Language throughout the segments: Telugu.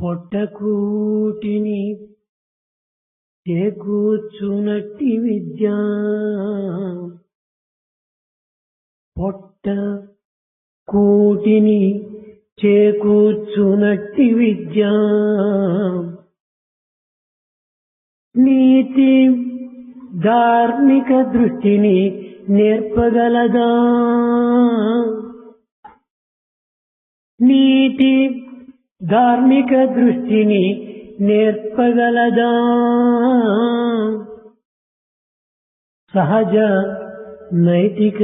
పొట్టకూటిని చేకూర్చునట్టి విద్య పొట్ట కూటిని చేకూర్చునట్టి విద్య నీతి ధార్మిక దృష్టిని నేర్పగలదా నీతి ధార్మిక దృష్టిని నేర్పగలదా సహజ నైతిక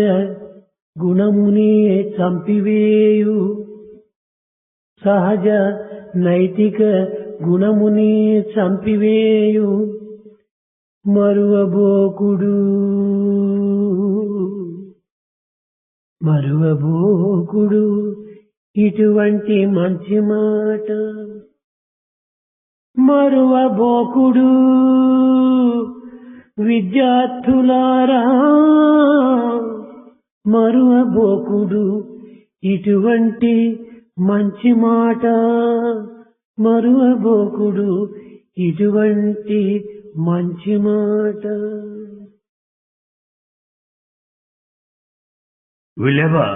గుణమునే చంపివేయు సహజ నైతిక గుణమునే చంపివేయు మరువబోకుడు మరువబోకుడు ఇటువంటి మంచి మాట మరువబోకుడు విద్యార్థులారా మరువబోకుడు ఇటువంటి మంచి మాట మరువబోకుడు ఇటువంటి మంచి మాట. Will ever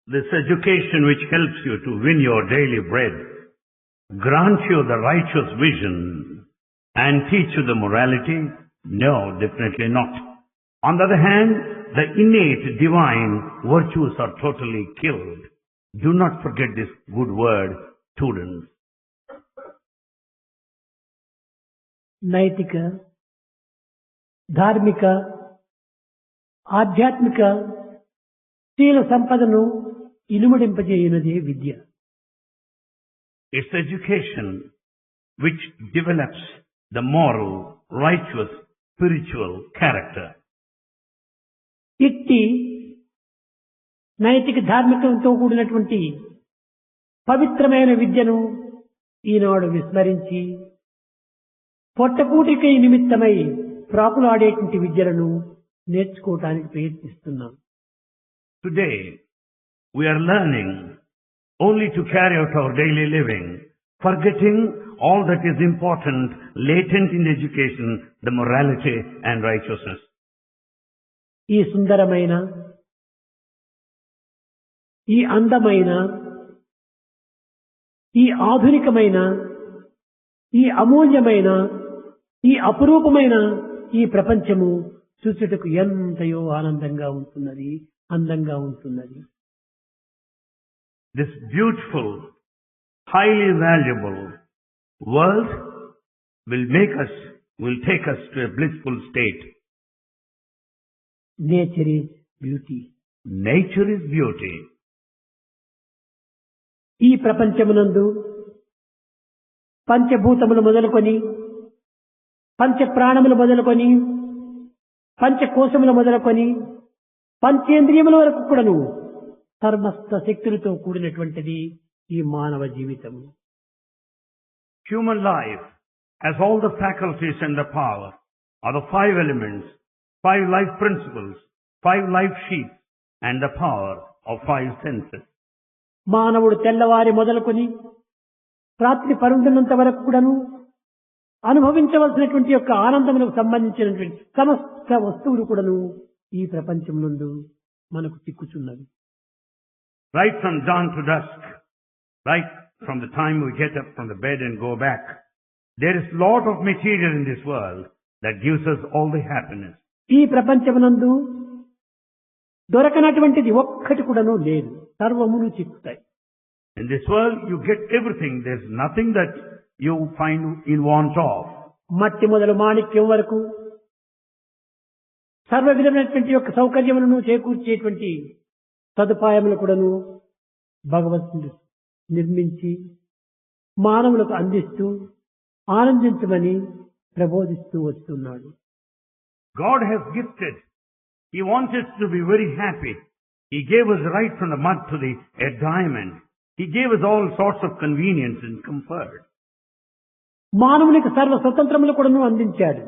this education which helps you to win your daily bread grant you the righteous vision and teach you the morality? No, definitely not. On the other hand, the innate divine virtues are totally killed. Do not forget this good word, students. నైతిక ధార్మిక ఆధ్యాత్మిక శీల సంపదను ఇనుమడింపజేయునదే విద్య. It's education which develops the moral, righteous, spiritual character. ఇట్టి నైతిక ధార్మికంతో కూడినటువంటి పవిత్రమైన విద్యను ఈనాడు విస్మరించి పొట్టకూటికై నిమిత్తమై ప్రాకులాడేటువంటి విద్యలను నేర్చుకోవటానికి ప్రయత్నిస్తున్నాం. Today, we are learning only to carry out our daily living, forgetting all that is important, latent in education, the morality and righteousness. ఈ సుందరమైన ఈ అందమైన ఈ ఆధునికమైన ఈ అమూల్యమైన ఈ అపురూపమైన ఈ ప్రపంచము చూచుటకు ఎంతయో ఆనందంగా ఉంటున్నది, అందంగా ఉంటున్నది. This beautiful, highly valuable world will take us to a blissful state. Nature is beauty. Nature is beauty. ఈ ప్రపంచమునందు పంచభూతములు మొదలుకొని పంచ ప్రాణములు మొదలుకొని పంచకోశములు మొదలుకొని పంచేంద్రియముల వరకు కూడాను సర్వస్త శక్తులతో కూడినటువంటిది ఈ మానవ జీవితము. Human life has all the faculties and the power are the 5 elements, 5 life principles, 5 life sheets and the power of 5 senses. మానవుడు తెల్లవారి మొదలుకొని రాత్రి పరుండున్నంత వరకు కూడాను అనుభవించవలసినటువంటి యొక్క ఆనందములకు సంబంధించినటువంటి సమస్త వస్తువులు కూడాను ఈ ప్రపంచం నందు మనకు చిక్కుచున్నవి. Right from dawn to dusk, right from the time we get up from the bed and go back, there is lot of material in this world that gives us all the happiness. ఈ ప్రపంచమునందు దొరకనటువంటిది ఒక్కటి కూడాను లేదు, సర్వమును చిక్కుతాయి. In this world you get everything, there is nothing that you find in want of. మట్టి మొదలు మాణిక్యం వరకు సర్వ విధమైనటువంటి యొక్క సౌకర్యములను చేకూర్చేటువంటి సదుపాయములు కూడాను భగవంతుడు నిర్మించి మానవులకు అందిస్తూ ఆనందించమని ప్రబోధిస్తూ వస్తున్నాడు. God has gifted. He wants us to be very happy. He gave us right from the mud to a diamond. He gave us all sorts of convenience and comfort. మానవునికి సర్వ స్వతంత్రములు కూడాను అందించాడు.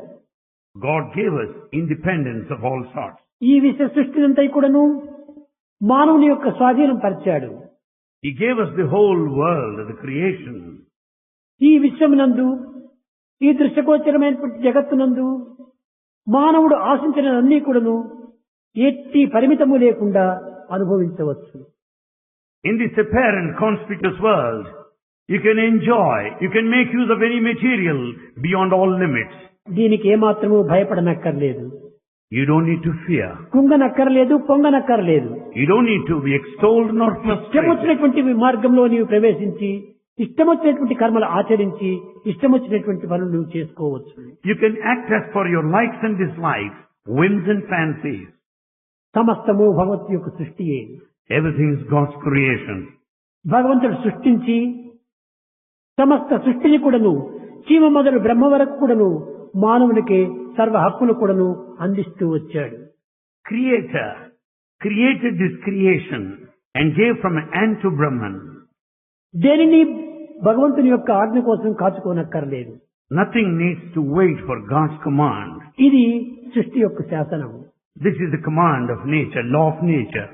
God gave us independence of all sorts. ఈ విశ్వ సృష్టినంతా కూడాను మానవుని యొక్క స్వాధీనం పరిచాడు. He gave us the whole world, the creation. ఈ విశ్వమునందు ఈ దృశ్యగోచరమైనటువంటి జగత్తునందు మానవుడు ఆశించిన అన్నీ కూడాను ఎట్టి పరిమితము లేకుండా అనుభవించవచ్చు. In this apparent conspicuous world, you can enjoy, you can make use of any material beyond all limits. దీనికి ఏమాత్రము భయపడనక్కర్లేదు. You don't need to fear. కుంగనక్కర్లేదు, పొంగనక్కర్లేదు. You don't need to be extolled nor ఇష్టం frustrated. వచ్చినటువంటి మార్గంలో నీవు ప్రవేశించి ఇష్టం వచ్చినటువంటి కర్మలు ఆచరించి ఇష్టం వచ్చినటువంటి పనులు నువ్వు చేసుకోవచ్చు. You can act as per your likes and dislikes, whims and fancies. సమస్తము భగవత్ యొక్క సృష్టియే. Everything is God's creation. భగవంతుడు సృష్టించి సమస్త సృష్టిని కూడాను చీమ మొదలు బ్రహ్మ వరకు కూడాను మానవునికి సర్వ హక్కులు కూడాను అందిస్తూ వచ్చాడు. Creator created this creation and gave from ant to Brahman. దేనిని భగవంతుని యొక్క ఆజ్ఞ కోసం కాచుకోనక్కర్లేదు. Nothing needs to wait for God's command. ఇది సృష్టి యొక్క శాసనం. This is the command of nature, law of nature.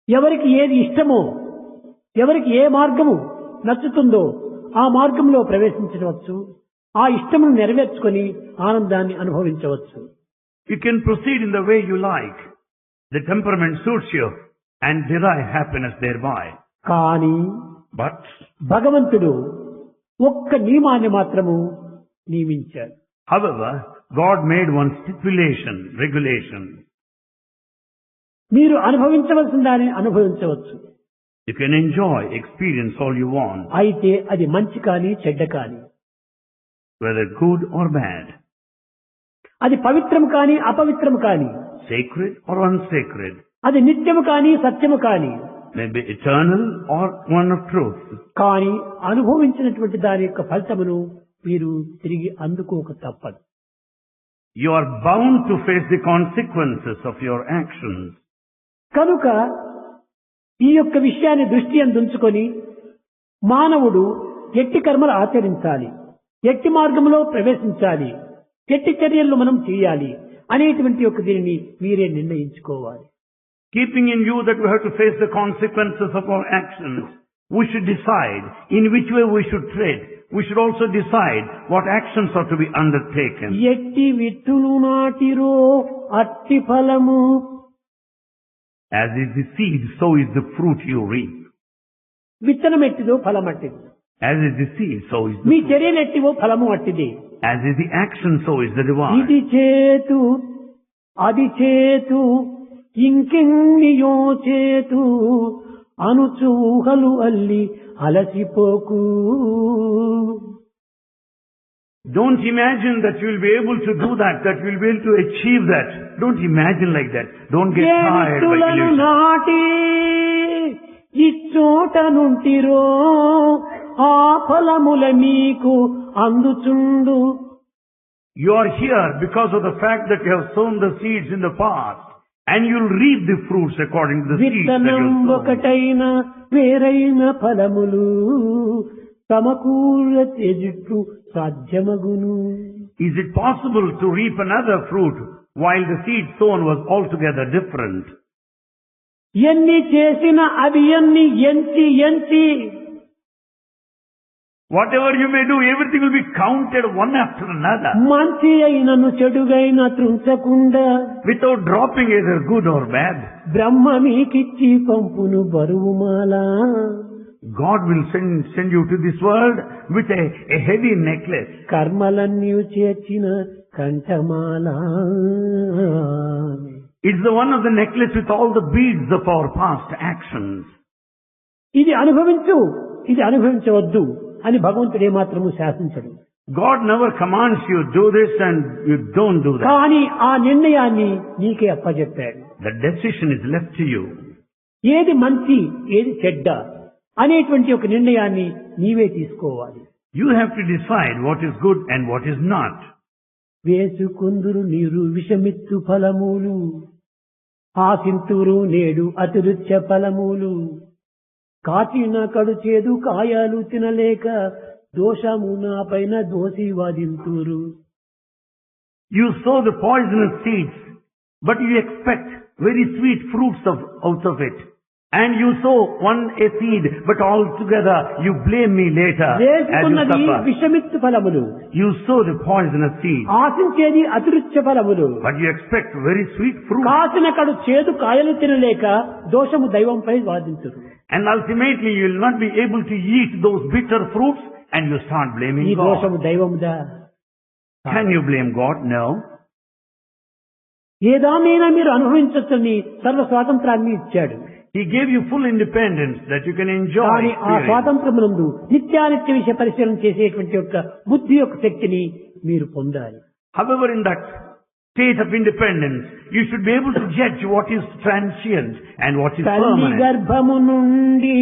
ఎవరికి ఏది ఇష్టమో, ఎవరికి ఏ మార్గము నచ్చుతుందో ఆ మార్గంలో ప్రవేశించవచ్చు. ఆ ఇష్టమును నెరవేర్చుకొని ఆనందాన్ని అనుభవించవచ్చు. You can proceed in the way you like. The temperament suits you and derive happiness thereby. కానీ But భగవంతుడు ఒక్క నియమాన్ని మాత్రము నియమించాడు. however, God made one stipulation, regulation. మీరు అనుభవించవలసిన దాన్ని అనుభవించవచ్చు. You can enjoy, experience all you want, అయితే అది మంచి కానీ చెడ్డ కానీ, whether good or bad, అది పవిత్రము కానీ అపవిత్రము కానీ, sacred or unsacred, అది నిత్యము కానీ సత్యము కానీ, maybe eternal or one of truth. కానీ అనుభవించినటువంటి దాని యొక్క ఫలితమును మీరు తిరిగి అందుకోక తప్పదు. You are bound to face the consequences of your actions. కనుక ఈ యొక్క విషయాన్ని దృష్టి అందుంచుకొని మానవుడు ఎట్టి కర్మలు ఆచరించాలి, ఎట్టి మార్గంలో ప్రవేశించాలి, ఎట్టి చర్యలు మనం చేయాలి అనేటువంటి యొక్క దీనిని మీరే నిర్ణయించుకోవాలి. Keeping in view that we have to face the consequences of our actions, we should decide in which way we should tread. We should also decide what actions are to be undertaken. ఎట్టి విత్తులు నాటిరో అట్టి ఫలము. As is the seed, so is the fruit you reap. విత్తనం ఎట్టిదో ఫలం అట్టిది. As is the seed, so is the me fruit. చర్యలు ఎట్టివో ఫలము అట్టిదే. As is the action, so is the reward. ఇది చేతు అది చేతు ఇంకెన్నియో చేతు అనుచూహలు అల్లి అలసిపోకు. Don't imagine that you will be able to do that you will be able to achieve that. Don't imagine like that. Don't get A tired by విత్తులను illusion. నాటి ఇచ్చోట నుంటిరో ఆ ఫలముల మీకు అందుచుండు. You are here because of the fact that you have sown the seeds in the past, and you'll reap the fruits according to the seeds that విత్తనం you have sown. ఒకటైన వేరైన ఫలములు సమకూల తెజుట్టు సాధ్యమగును. Is it possible to reap another fruit while the seed sown was altogether different? ఎన్ని చేసిన అవి ఎన్ని ఎంచి ఎంచి Whatever you may do, everything will be counted one after another, మంచి అయినను చెడుగైన త్రుంచకుండా without dropping either good or bad. బ్రహ్మ మీకిచ్చి పంపును బరువుమాలా. God will send you to this world with a heavy necklace. కర్మలన్నీ చేర్చిన కంఠమాల. It's the one of the necklace with all the beads of our past actions. ఇది అనుభవించు, ఇది అనుభవించవద్దు అని భగవంతుడు ఏమాత్రము శాసించడు. God never commands you do this and you don't do that. కానీ ఆ నిర్ణయాన్ని నీకే అప్పచెప్పాడు. The decision is left to you. ఏది మంచి ఏది చెడ్డ అనేటువంటి ఒక నిర్ణయాన్ని నీవే తీసుకోవాలి. You have to decide what is good and what is not. వేసుకుందురు నీరు విషమిత్తు ఫలములు ఆసింతురు నేడు అతిరుచ్య ఫలములు కాచిన కడు చేదు కాయాలు తినలేక దోషము నా పైన దోషి వాదింతురు. You sow the poisonous seeds, but you expect very sweet fruits out of it. And you sow a seed, but altogether you blame me later as you వేసుకున్నది suffer. విషమిత్తు ఫలములు, You sow the poisonous seed, ఆశించేది అతిరుచ్య ఫలములు. but you expect very sweet fruit. కాసిన కడు చేదు కాయలు తినలేక దోషము దైవంపై వాదించురు. And ultimately you will not be able to eat those bitter fruits and you start ఈ blaming దోషము God. దైవముదా? Can you blame God? No. ఏదానైనా మీరు అనుభవించొచ్చని సర్వ స్వాతంత్రాన్ని ఇచ్చాడు. He gave you full independence that you can enjoy. కానీ ఆ experience. స్వాతంత్రమునందు నిత్యానిత్య విషయ పరిశీలన చేసేటువంటి యొక్క బుద్ధి యొక్క శక్తిని మీరు పొందాలి. However, in that state of independence, you should be able to judge what is transient and what is తల్లి permanent. గర్భము నుండి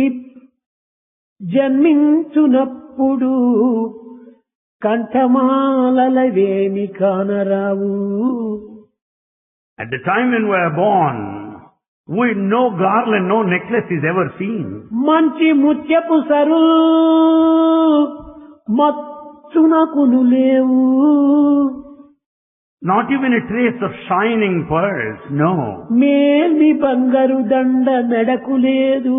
జన్మించునప్పుడు కంఠమాలవేమి కానరావు. At the time when we are born, with no garland, no necklace is ever seen. మంచి ముత్యపు సరు మచ్చునకును లేవు. Not even a trace of shining pearls, no. మేల్మి బంగారు దండ మెడకు లేదు.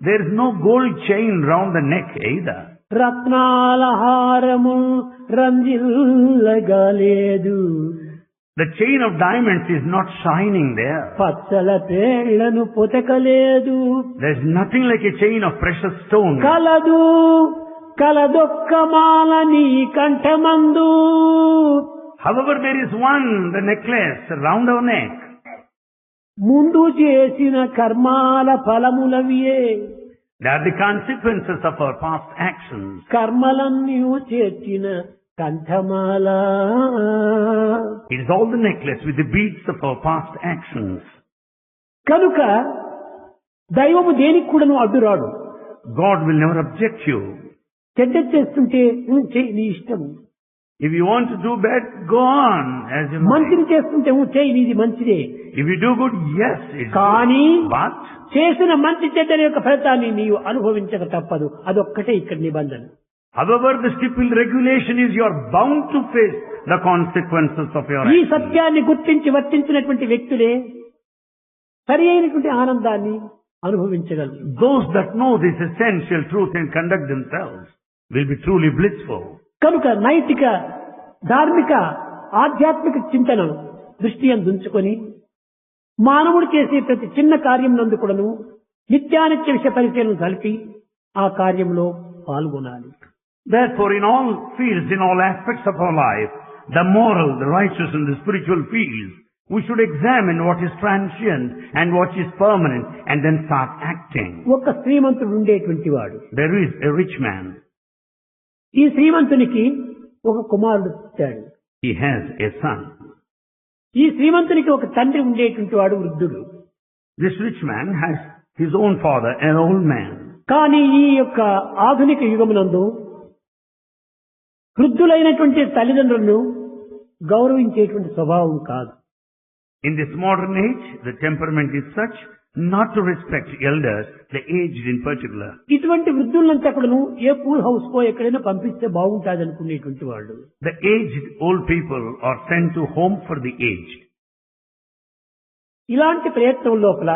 There is no gold chain round the neck either. రత్నాల హారము రంజిల్లగా లేదు. The chain of diamonds is not shining there. Pachchala పేళ్లను పొతకలేదు. There is nothing like a chain of precious stone. కలదు కలదొక్క మాల నీ కంఠమందు. However, there is one, the necklace round our neck. ముందు చేసిన కర్మాల ఫలములవియే. They are the consequences of our past actions. కర్మలన్నీ చేర్చిన కంఠమాల. It is all the necklace with the beads of our past actions. కనుక దైవము దేనికి కూడాను అడ్డురాడు. God will never object you. చెడ్డ చేస్తుంటే చెయ్యి నీ ఇష్టము. If you want to do bad, go on as you might. మంచిని చేస్తుంటే చెయ్యి నీది మంచిదే. If you do good, yes, it's కానీ good. But చేసిన మంచి చెడ్డ యొక్క ఫలితాన్ని నీవు అనుభవించక తప్పదు. అదొక్కటే ఇక్కడ నిబంధన. however, the stipulated regulation is you are bound to face the consequences of your ఈ actions. సత్యాన్ని గుర్తించి వర్తించినటువంటి వ్యక్తులే సరి అయినటువంటి ఆనందాన్ని అనుభవించగలరు. Those that know this essential truth and conduct themselves will be truly blissful. కనుక నైతిక ధార్మిక ఆధ్యాత్మిక చింతన దృష్టి అందుంచుకొని మానవుడు చేసే ప్రతి చిన్న కార్యం నందు కూడాను నిత్యానిత్య విషయ పరిశీలన కలిపి ఆ కార్యంలో పాల్గొనాలి. Therefore, in all fields, in all aspects of our life, the moral, the righteous and the spiritual fields, we should examine what is transient and what is permanent and then start acting. ఒక శ్రీమంతుడు ఉండేటువంటి వాడు. There is a rich man. ఈ శ్రీమంతునికి ఒక కుమారుడు పుట్టాడు. He has a son. ఈ శ్రీమంతునికి ఒక తండ్రి ఉండేటువంటి వాడు వృద్ధుడు. This rich man has his own father, an old man. కానీ ఈ యొక్క ఆధునిక యుగమునందు వృద్ధులైనటువంటి తల్లిదండ్రులను గౌరవించేటువంటి స్వభావం కాదు. In this modern age, the temperament is such not to respect elders, the aged in particular. ఇటువంటి వృద్ధులంతా కూడాను ఏ పూల్ హౌస్ కో ఎక్కడైనా పంపిస్తే బాగుంటుంది అనుకునేటువంటి వాళ్ళు. The aged old people are sent to home for the aged. ఇలాంటి ప్రయత్నం లోపల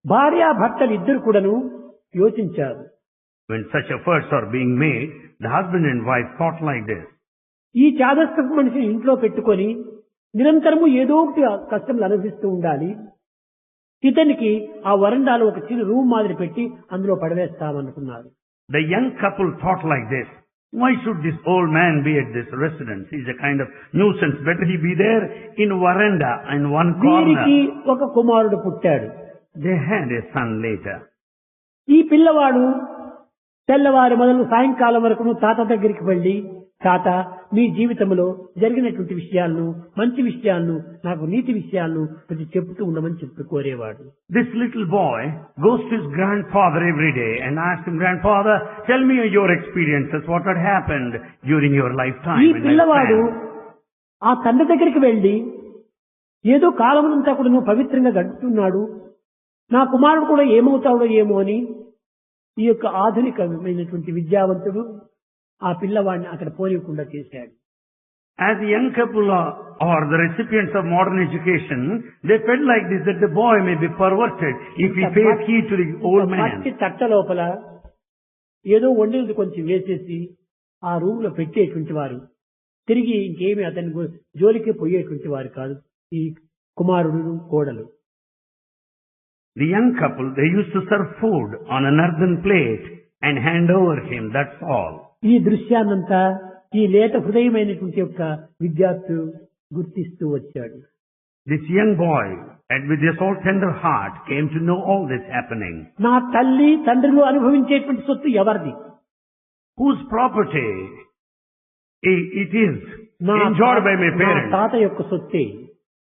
భార్యాభర్తలు ఇద్దరు కూడాను యోచించారు. When such efforts are being made, the husband and wife thought like this. ఈ చాదస్తపు మనిషిని ఇంట్లో పెట్టుకొని నిరంతరము ఏదో ఒకటి కష్టములు అనుభవిస్తూ ఉండాలి. ఇతనికి ఆ వరండాలో ఒక చిన్న రూమ్ మాదిరి పెట్టి అందులో పడవేస్తామనుకున్నారు. The young couple thought like this. Why should this old man be at this residence? He's a kind of nuisance. Better he be there in veranda in one వీరికి corner. ఒక కుమారుడు పుట్టాడు. They had a son later. ఈ పిల్లవాడు తెల్లవారి మొదలు సాయంకాలం వరకు తాత దగ్గరికి వెళ్ళి, తాత మీ జీవితంలో జరిగినటువంటి విషయాలను, మంచి విషయాలను, నాకు నీతి విషయాలను ప్రతి చెప్తూ ఉండమని చెప్పి కోరేవాడు. This little boy goes to his grandfather every day and asks him, Grandfather, tell me your experiences, what had happened during your lifetime. ఈ in పిల్లవాడు lifespan." ఆ తండ్రి దగ్గరికి వెళ్ళి ఏదో కాలమంతా కూడా నువ్వు పవిత్రంగా గడుపుతున్నాడు, నా కుమారుడు కూడా ఏమవుతాడో ఏమో అని ఈ యొక్క ఆధునికమైనటువంటి విద్యావంతుడు ఆ పిల్లవాడిని అక్కడ పోనీయకుండా చేశాడు. As the young couple or the recipients of modern education, they felt like this, that the boy may be perverted if he pays heed to the old man. మట్టి తట్ట లోపల ఏదో వండినది కొంచెం వేసేసి ఆ రూమ్ లో పెట్టేటువంటి వారు తిరిగి ఇంకేమి అతని జోలికి పోయేటువంటి వారు కాదు ఈ కుమారుడు కోడలు. The young couple, they used to serve food on an earthen plate and hand over him, that's all. ఈ దృశ్యాన్నంతా ఈ లేత హృదయమైనటువంటి యొక్క విద్యార్థులు గుర్తిస్తూ వచ్చాడు. This young boy, and with his all tender heart, came to know all this happening. నా తల్లి తండ్రులు అనుభవించేటువంటి సొత్తు ఎవరిది? Whose property it is enjoyed by my నా parents? తాత యొక్క సొత్తే.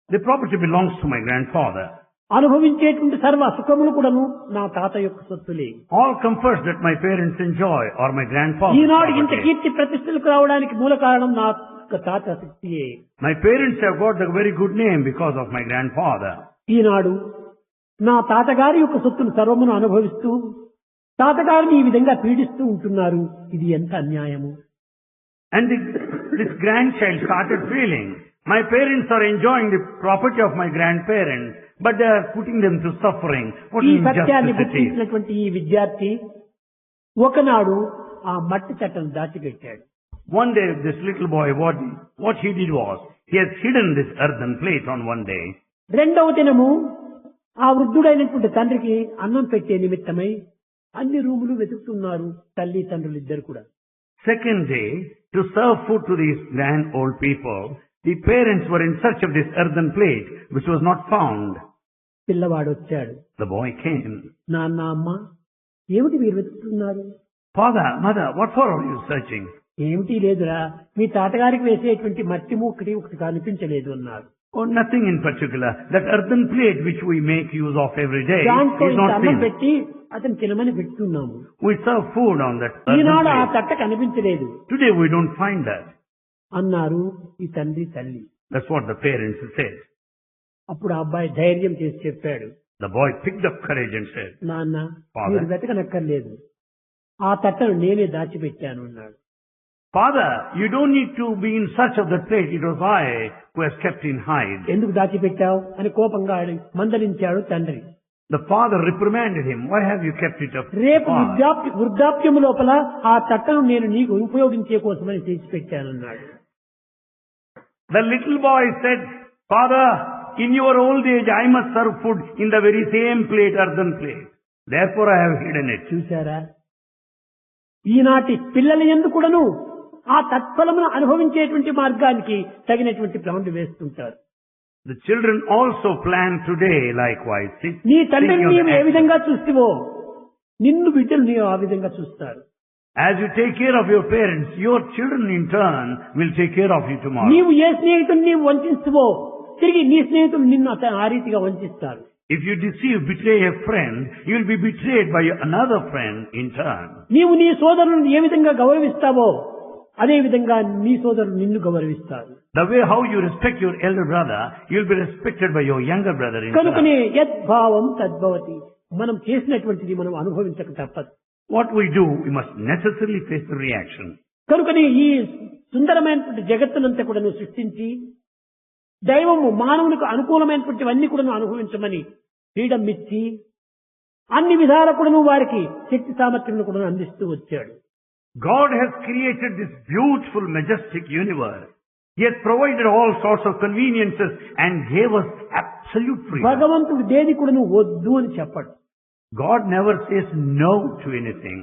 The property belongs to my grandfather. అనుభవించేటువంటి సర్వ సుఖములు కూడాను నా తాత యొక్క సొత్తులే. All comforts that my parents enjoy are my grandfather's ఈనాడు ఇంత property. కీర్తి ప్రతిష్టలకు రావడానికి మూల కారణం నా తాత శక్తియే. My parents have got a very good name because of my grandfather. ఈనాడు నా తాతగారి యొక్క సొత్తును సర్వమును అనుభవిస్తూ తాతగారిని ఈ విధంగా పీడిస్తూ ఉంటున్నారు. ఇది ఎంత అన్యాయము. And this grandchild started feeling, my parents are enjoying the property of my grandparents, but they are putting them to suffering. What ఈ సత్యాన్ని injustice it is. గుర్తించినటువంటి ఈ విద్యార్థి ఒకనాడు ఆ మట్టి చట్టను దాచిపెట్టాడు. One day, this little boy, what he did was, he has hidden this earthen plate on one day. రెండవ దినము ఆ వృద్ధుడైనటువంటి తండ్రికి అన్నం పెట్టే నిమిత్తమై అన్ని రూములు వెతుకుతున్నారు తల్లి తండ్రులు ఇద్దరు కూడా. Second day, to serve food to these grand old people, the parents were in search of this earthen plate, which was not found. పిల్లవాడు వచ్చాడు. The boy came. నాన్న అమ్మ ఏమిటి మీరు వెతుకుతున్నారు? Father, mother, what for are you searching? ఏమిటి లేదురా, మీ తాతగారికి వేసేటువంటి మట్టి ఒకటి కనిపించలేదు అన్నారు. Oh, nothing in particular. That earthen plate which we make use of every day దాంట్లో is ఇంత not అన్నం seen. పెట్టి అతను తినమని పెట్టున్నాము. We serve food on that earthen ఈనాడు ఆ plate. తట్ట కనిపించలేదు Today we don't find that. అన్నారు ఈ తండ్రి తల్లి. That's what the parents said. అప్పుడు ఆ అబ్బాయి ధైర్యం చేసి చెప్పాడు, The boy picked up courage and said, నాన్న Father. మీరు వెతకనక్కర్లేదు, ఆ తట్టను నేనే దాచిపెట్టాను అన్నాడు. Father, you don't need to be in search of that plate. It was I who has kept in hide. ఎందుకు దాచిపెట్టావు అని కోపంగా మందలించాడు తండ్రి. The father reprimanded him. Why have you kept it up? రేపు far? వృద్ధాప్యము లోపల ఆ తట్టను నేను నీకు ఉపయోగించే కోసమని చేసి పెట్టానన్నాడు. The little boy said, Father, in your old age I must serve food in the very same plate, earthen plate. Therefore I have hidden it. చూశారా, ఈనాటి పిల్లల యందు కూడాను ఆ తత్ఫలమును అనుభవించేటువంటి మార్గానికి తగినటువంటి ప్లాన్లు వేస్తుంటారు. The children also plan today likewise. నీ తండ్రిని thinking of నీవు ఏ action. విధంగా చూస్తావో నిన్ను బిడ్డలు నీవు ఆ విధంగా చూస్తారు. As you take care of your parents, your children in turn will take care of you tomorrow. నీవు ఏ స్నేహితుడిని నీవు వంచిస్తావో తిరిగి నీ స్నేహితులు నిన్ను ఆ రీతిగా వంచిస్తారు. If you deceive, betray a friend, you will be betrayed by another friend in turn. నీవు నీ సోదరులను ఏ విధంగా గౌరవిస్తావో అదే విధంగా నీ సోదరులు నిన్ను గౌరవిస్తారు. The way how you respect your elder brother, you will be respected by your younger brother in turn. కనుకనే యద్భావం తద్భవతి. మనం చేసినటువంటిది మనం అనుభవించక తప్పదు. What we do, we must necessarily face the reaction. కనుకనే ఈ సుందరమైనటువంటి జగత్తునంతా కూడా నువ్వు సృష్టించి దైవము మానవునికి అనుకూలమైనటువంటివన్నీ కూడా నువ్వు అనుభవించమని ఫ్రీడమ్ ఇచ్చి అన్ని విధాల కూడా వారికి శక్తి సామర్థ్యం కూడా అందిస్తూ వచ్చాడు. God has created this beautiful, majestic universe. He has provided all sorts of conveniences and gave us absolute freedom. భగవంతుడు దేని కూడా నువ్వు వద్దు అని చెప్పడు. God never says no to anything.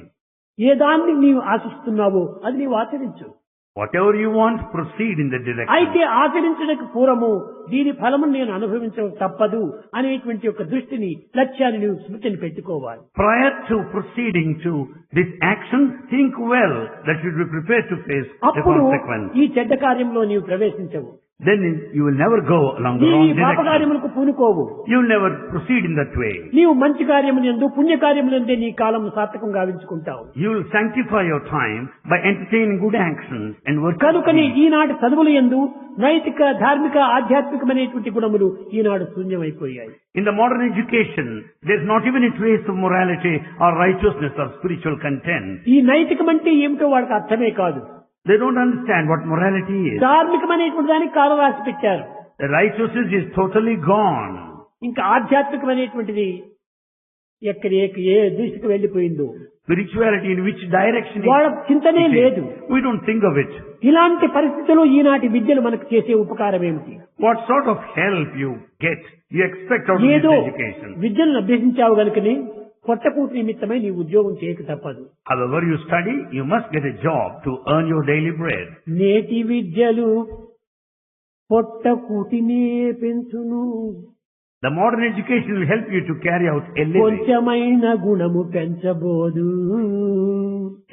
ఏ దాన్ని నీవు ఆశిస్తున్నావో అది నీవు ఆచరించు. Whatever you want, proceed in that direction. అయితే ఆచరించడానికి పూర్వము దీని ఫలము నేను అనుభవించడం తప్పదు అనేటువంటి ఒక దృష్టిని లక్ష్యాన్ని నువ్వు స్మృతిని పెట్టుకోవాలి. Prior to proceeding to this action, think well that you will be prepared to face the అప్పుడు consequence. ఈ చెడ్డ కార్యంలో నీవు ప్రవేశించవు. Then you will never go along the నీ wrong పాప direction. కార్యములకు పూనుకోవు. You will never proceed in that way. నీవు మంచి కార్యములందు పుణ్య కార్యములందే నీ కాలం సార్థకంగా గావించుకుంటావు. You will sanctify your time by entertaining good actions and work. కనుకని ఈనాటి చదువుల యందు నైతిక ధార్మిక ఆధ్యాత్మికమైనటువంటి గుణములు ఈనాడు శూన్యమైపోయాయి. In the modern education, there is not even a trace of morality or righteousness or spiritual content. ఈ నైతికం అంటే ఏమిటో వాడికి అర్థమే కాదు. They don't understand what morality is. ధార్మికమైనటువంటి దానికి కాలం రాసి పెట్టారు. The righteousness is totally gone. ఇంకా ఆధ్యాత్మికమైనటువంటిది ఏ దిశకు వెళ్ళిపోయిందో, Spirituality in which direction వాళ్ళ చింతనే లేదు. we don't think of it. ఇలాంటి పరిస్థితుల్లో ఈనాటి విద్యలు మనకు చేసే ఉపకారం ఏమిటి? What sort of help you get, you expect out of this ఏదో education. విద్యను అభ్యసించావు గనుకని పొట్టకూటి నిమిత్తమై నీ ఉద్యోగం చేయక తప్పదు. However you study, you must get a job to earn your daily bread. నేటి విద్యలు పొట్టకూటినే పెంచును, The modern education will help you to carry out a living. కొంచెమైన గుణము పెంచబోదు.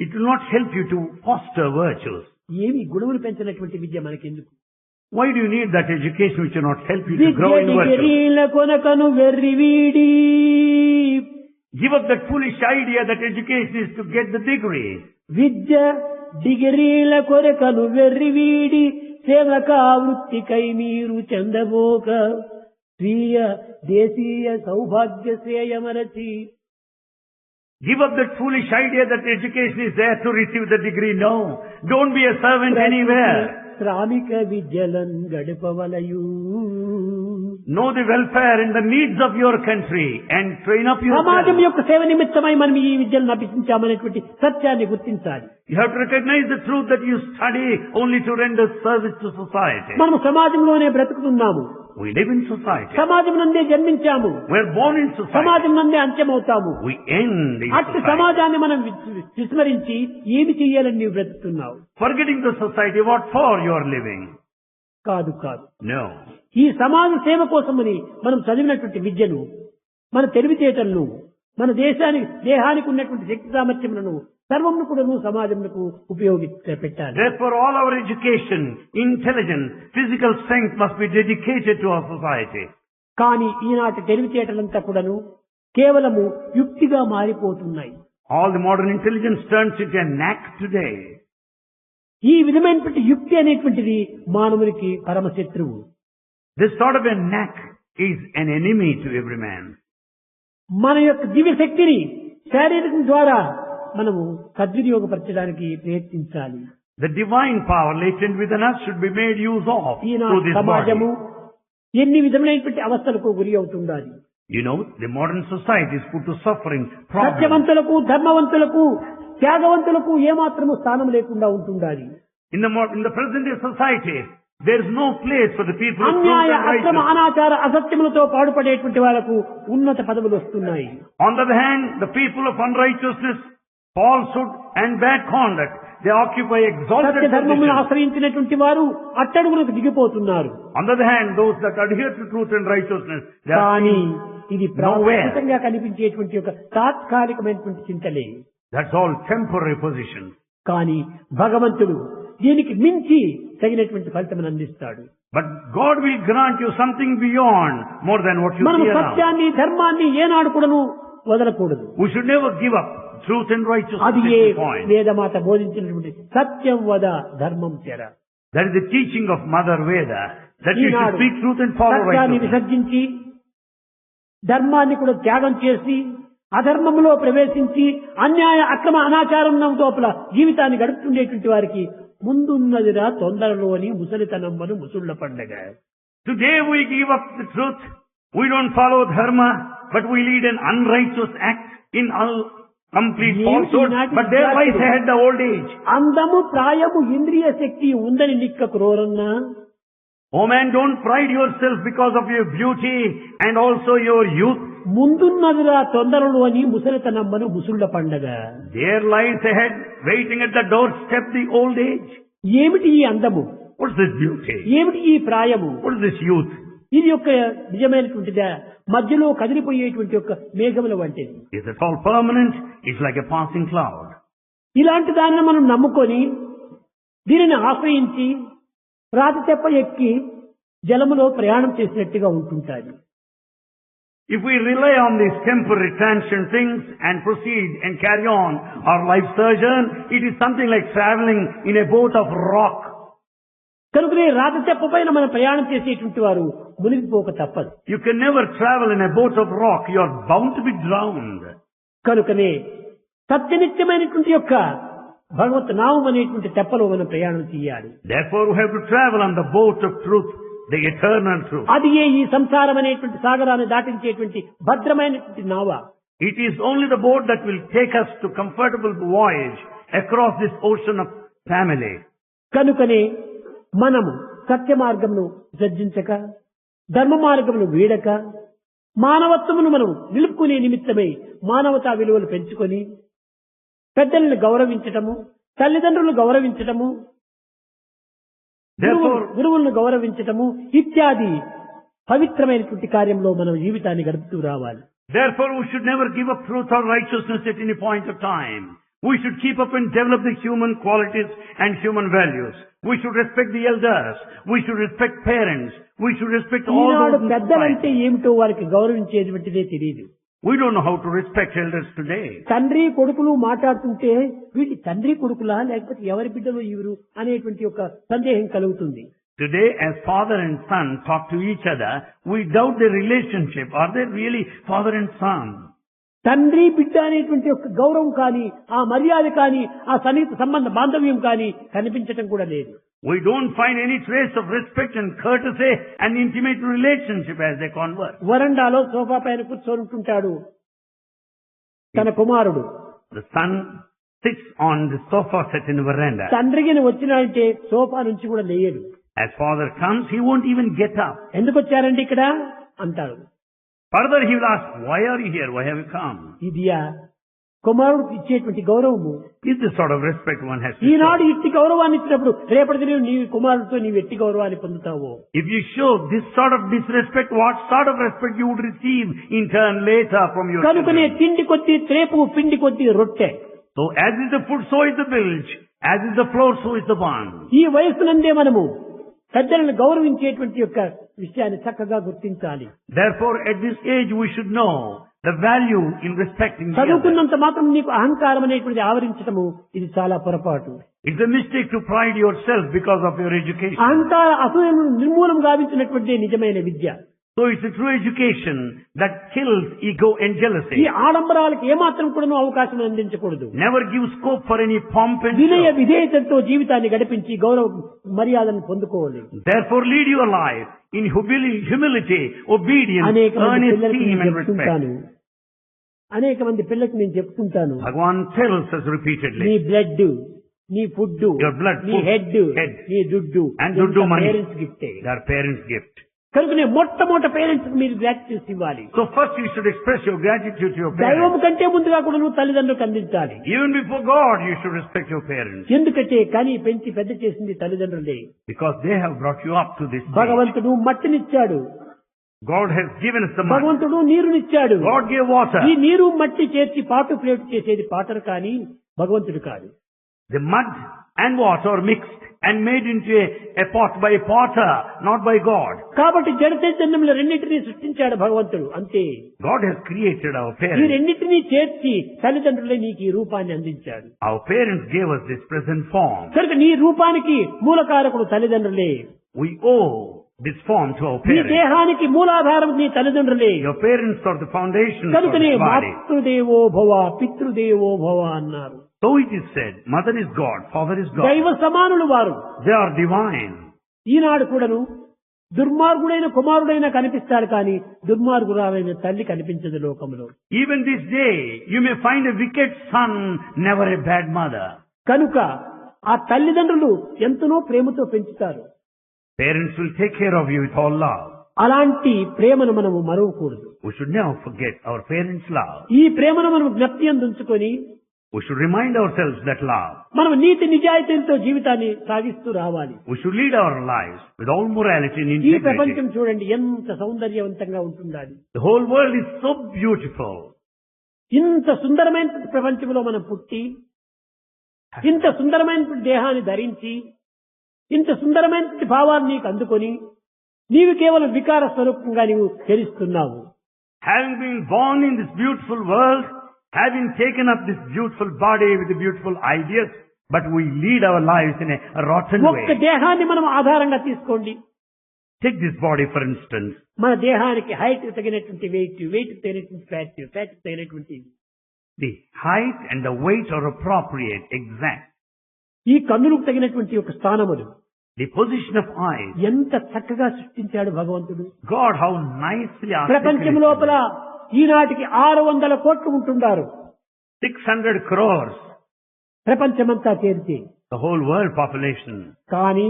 It will not help you to foster virtues. ఏమి గుణములు పెంచినటువంటి విద్య మనకెందుకు? Why do you need that education which will not help you to grow in virtues? Vidya కొనకను వెర్రివీడి. Give up that foolish idea that education is to get the degree. విద్య డిగ్రీల కొరకను వెర్రివీడి, సేవక వృత్తికై మీరు చెందబోక, స్వీయ దేశీయ సౌభాగ్య శ్రేయమరచి. Give up that foolish idea that education is there to receive the degree. No. Don't be a servant anywhere. శ్రామిక విద్యలను గడపవలయు. Know the welfare and the needs of your country and train up yourself. సమాజం యొక్క సేవ నిమిత్తమై మనం ఈ విద్యలను అభ్యసించామనేటువంటి సత్యాన్ని గుర్తించాలి. You have to recognize the truth that you study only to render service to society. మనం సమాజంలోనే బ్రతుకుతున్నాము. We live in society. సమాజం నందే జన్మించాము. We are born in society. సమాజం నందే అంత్యమవుతాము. We end in అట్టి society. సమాజాన్ని మనం విస్మరించి ఏమి చెయ్యాలని నీవు బ్రతుకుతున్నావు? Forgetting the society, what for you are living? కాదు కాదు. No. ఈ సమాజ సేవ కోసమని మనం చదివినటువంటి విద్యను, మన తెలివితేటలను, మన దేహానికి ఉన్నటువంటి శక్తి సామర్థ్యములను సర్వమును కూడా సమాజమునకు పెట్టాలి. Therefore all our education, intelligence, physical strength must be dedicated to our society. కానీ ఈనాటి తెలివితేటలంతా కూడాను కేవలము యుక్తిగా మారిపోతున్నాయి. All the modern intelligence turns into a knack today. ఈ విధమైనటువంటి యుక్తి అనేటువంటిది మానవునికి పరమశత్రువు. This sort of a knack is an enemy to every man. మన యొక్క దివ్య శక్తిని శారీరకం ద్వారా మనము సద్వినియోగపరచడానికి ప్రయత్నించాలి. The divine power latent within us should be made use of through ఈనాటి this సమాజము body. ఎన్ని విధమైనటువంటి అవస్థలకు గురి అవుతుండాలి. You know, the modern society is put to suffering, problems. సత్యవంతులకు, ధర్మవంతులకు, త్యాగవంతులకు ఏమాత్రము స్థానం లేకుండా ఉంటుండాలి. In the present day society, there is no place for the people of truth అన్యాయ and అక్రమ righteousness. అనాచార అసత్యములతో పాడుపడేటువంటి వాళ్లకు ఉన్నత పదవులు వస్తున్నాయి. On the other hand, the people of unrighteousness, falsehood and bad conduct, they occupy exalted సత్య ధర్మమును positions. ఆశ్రయించినటువంటి వారు అట్టడుగులకు దిగిపోతున్నారు. On the other hand, those that adhere to truth and righteousness, they are కానీ ఇది nowhere. ప్రాథమికంగా కనిపించేటువంటి ఒక తాత్కాలికమైనటువంటి చింతలే. That's all temporary positions. కానీ భగవంతుడు దీనికి మించి తగినటువంటి ఫలితమును అందిస్తాడు. But God will grant you something beyond, more than what you మనం see around. సత్యాన్ని, ధర్మాన్ని ఏనాడు కూడాను వదలకూడదు. We should never give up truth and righteousness అది at ఏ this point. వేదమాత బోధించినటువంటి సత్యం వద ధర్మం చెర. That is the teaching of Mother Veda, that you should Eenadu speak truth and follow సత్యాన్ని righteousness. విసర్జించి ధర్మాన్ని కూడా త్యాగం చేసి అధర్మంలో ప్రవేశించి అన్యాయ అక్రమ అనాచారం లోపల జీవితాన్ని గడుపుతుండేటువంటి వారికి ముందున్నదిరా తొందరలోని ముసలితనమ్మను ముసుళ్ల పండగ. Today we give up the truth. We don't follow dharma, but we lead an unrighteous act in complete falsehood. But there lies ahead the old age. అందము ప్రాయము ఇంద్రియ శక్తి ఉందని నిక్క క్రోరన్నా. Oh man, don't pride yourself because of your beauty and also your youth. ముందున్నదిరా తొందరలోని ముసలితనమ్మను ముసుళ్ల పండగ. There lies ahead, waiting at the doorstep, the old age. ఏమిటి ఈ అందము? What's this beauty? ఏమిటి ఈ ప్రాయము? What is this youth? ఇది యొక్క నిజమైనటువంటిదా? మధ్యలో కదిలిపోయేటువంటి యొక్క మేఘముల వంటిది. Is it all permanent? It's like a passing cloud. ఇలాంటి దానిని మనం నమ్ముకొని దీనిని ఆశ్రయించి రాతి తెప్ప ఎక్కి జలములో ప్రయాణం చేసినట్టుగా ఉంటుంటాది. If we rely on these temporary transient things and proceed and carry on our life sojourn, it is something like traveling in a boat of rock. కనుకనే రాతి తెప్ప పైన మనం ప్రయాణం చేసేటువంటి వారు మునిగిపోక తప్పదు. You can never travel in a boat of rock. You are bound to be drowned. కనుకనే సత్యనిత్యమైనటువంటి యొక్క భగవత్ నామం అనేటువంటి తెప్పలో మనం ప్రయాణం చేయాలి. Therefore we have to travel on the boat of truth, the eternal truth. అది ఈ సంసారం అనేటువంటి సాగరాన్ని దాటించేటువంటి భద్రమైనటువంటి నావ. It is only the boat that will take us to comfortable voyage across this ocean of family. కనుకనే మనము సత్య మార్గమును సజ్జించక, ధర్మ మార్గమును వీడక, మానవత్వమును మనం నిలుపుకునే నిమిత్తమై మానవతా విలువలు పెంచుకొని, పెద్దలను గౌరవించటము, తల్లిదండ్రులను గౌరవించటము, గురువులను గౌరవించటము ఇత్యాది పవిత్రమైనటువంటి కార్యంలో మనం జీవితాన్ని గడుపుతూ రావాలి. Therefore we should never give up truth or righteousness at any point of time. We should keep up and develop the human qualities and human values. We should respect the elders. We should respect parents. We should respect all Eenadu those in పెద్దలంటే society. ఏమిటో వారికి గౌరవించేటువంటిదే తెలియదు. We don't know how to respect elders today. తండ్రి కొడుకులు మాట్లాడుతుంటే వీళ్ళు తండ్రి కొడుకులా లేకపోతే ఎవరి బిడ్డలు ఇవరు అనేటువంటి ఒక సందేహం కలుగుతుంది. Today, as father and son talk to each other, we doubt their relationship. Are they really father and son? తండ్రి బిడ్డ అనేటువంటి ఒక గౌరవం కానీ, ఆ మర్యాద కానీ, ఆ సన్నిహిత సంబంధ బాంధవ్యం కానీ కనిపించటం కూడా లేదు. We don't find any trace of respect and courtesy and intimate relationship as they converse. వరండాలో సోఫా పైన కూర్చొని ఉంటుంటాడు తన కుమారుడు. The son sits on the sofa set in the veranda. తండ్రికి వచ్చినాడంటే సోఫా నుంచి కూడా లేయడు. As father comes, he won't even get up. ఎందుకు వచ్చారండి ఇక్కడ అంటాడు. Further, he will ask, why are you here? Why have you come? ఇదియా కుమారుడికి ఇచ్చేటువంటి గౌరవము. Is the sort of respect one has to Eenadu show. ఇట్టి గౌరవాన్ని ఇచ్చినప్పుడు రేపటి దినం నీ కుమారుడితో నీవు ఎట్టి గౌరవాన్ని పొందుతావు. If you show this sort of disrespect, what sort of respect you would receive in turn later from your కనుకనే children? తిండి కొద్ది త్రేపు, పిండి కొద్ది రొట్టె. So as is the food, so is the bilge. As is the floor, so is the bond. ఈ వయస్సునందే మనము పెద్దలను గౌరవించేటువంటి యొక్క విషయాన్ని చక్కగా గుర్తించాలి. Therefore, at this age, we should know the value in respecting the other. చదువుకున్నంత మాత్రం నీకు అహంకారం అనేటువంటి ఆవరించటము ఇది చాలా పొరపాటు. It's a mistake to pride yourself because of your education. అహంకార అసూయను నిర్మూలం గావించినటువంటి నిజమైన విద్య. So it's a true education that kills ego and ఈ jealousy. ఆడంబరాలకు ఏమాత్రం కూడా అవకాశం అందించకూడదు. Never give scope for any pomp and వినయ show. విధేయతతో జీవితాన్ని గడిపించి గౌరవ మర్యాదను పొందుకోవాలి. Therefore, lead your life in humility, obedience, అనేక మంది earnest పిల్లలకి esteem నేను and respect. చెప్తుంటాను. అనేక మంది పిల్లలకు నేను చెప్తుంటాను. Bhagavan tells us నీ repeatedly, బ్లడ్, నీ ఫుడ్, Your blood, నీ food, హెడ్, head, నీ దుడ్డు and duddu money. పేరెంట్స్ గిఫ్టే. their parents' gift. కనుక మొట్టమొదట పేరెంట్స్ మీరు గ్రాట్యుటీ ఇవ్వాలి. So first you should express your gratitude to your దైవం parents. కంటే ముందుగా కూడా నువ్వు తల్లిదండ్రులకు అందించాలి. Even before God, you should respect your parents. ఎందుకంటే కానీ పెంచి పెద్ద చేసింది తల్లిదండ్రులే. Because they have brought you up to this stage. భగవంతుడు మట్టినిచ్చాడు, God has given us the mud. భగవంతుడు నీరునిచ్చాడు. God gave water. ఈ నీరు మట్టి చేర్చి పాటు ప్లేట్ చేసేది పాటరు కానీ భగవంతుడు కాదు. The mud and water mixed and made into a pot by a potter, not by God. కాబట్టి జడ చైతన్యంలో రెండింటినీ సృష్టించాడు భగవంతుడు అంతే. God has created our ఈ parents. రెండింటినీ చేర్చి తల్లిదండ్రులే నీకు ఈ రూపాన్ని అందించాడు. Our parents gave us this present form. కనుక నీ రూపానికి మూలకారకుడు తల్లిదండ్రులే. We owe this form to our నీ parents. దేహానికి మూలాధారం నీ తల్లిదండ్రులే. Your parents are the foundation for కనుకనే this body. మాతృదేవో భవ పితృదేవో భవ అన్నారు. So it is said, mother is God, father is God. దైవ సమానులు వారు. They are divine. ఈనాడు కూడాను దుర్మార్గుడైన కుమారుడైనా కనిపిస్తాడు కానీ దుర్మార్గురాలైన తల్లి కనిపించదు లోకంలో. Even this day, you may find a wicked son, never a bad mother. కనుక ఆ తల్లిదండ్రులు ఎంతనో ప్రేమతో పెంచుతారు. Parents will take care of you with all love. అలాంటి ప్రేమను మనము మరవకూడదు. We should never forget our parents' love. ఈ ప్రేమను మనం జ్ఞప్తి అందించుకొని We should remind ourselves that love. మనం నీతి నిజాయితీలతో జీవితాన్ని సాగిస్తూ రావాలి. We should lead our lives with all morality and ఈ ప్రపంచం integrity. చూడండి ఎంత సౌందర్యవంతంగా ఉంటుండాలి. The whole world is so beautiful. ఇంత సుందరమైన ప్రపంచంలో మనం పుట్టి ఇంత సుందరమైన దేహాన్ని ధరించి ఇంత సుందరమైన భావాన్ని నీకు అందుకొని నీవు కేవలం వికార స్వరూపంగా నీవు తెలుస్తున్నావు. Having been born in this beautiful world, having taken up this beautiful body with the beautiful ideas, but we lead our lives in a rotten ఒక్క way. దేహాన్ని మనం ఆధారంగా తీసుకోండి. Take this body for instance. మన దేహానికి హైట్ తగినటువంటి వెయిట్, వెయిట్ తగినటువంటి ఫ్యాట్, ఫ్యాట్ తగినటువంటి The height and the weight are appropriate, exact. ఈ కన్నులకు తగినటువంటి ఒక స్థానములు The position of eyes. ఎంత చక్కగా సృష్టించాడు భగవంతుడు. God, how nicely ప్రపంచం articulated. లోపల ఈనాటికి 600 కోట్లు ఉంటున్నారు. 600 crores. ప్రపంచమంతా చేరితే. The whole world population. కానీ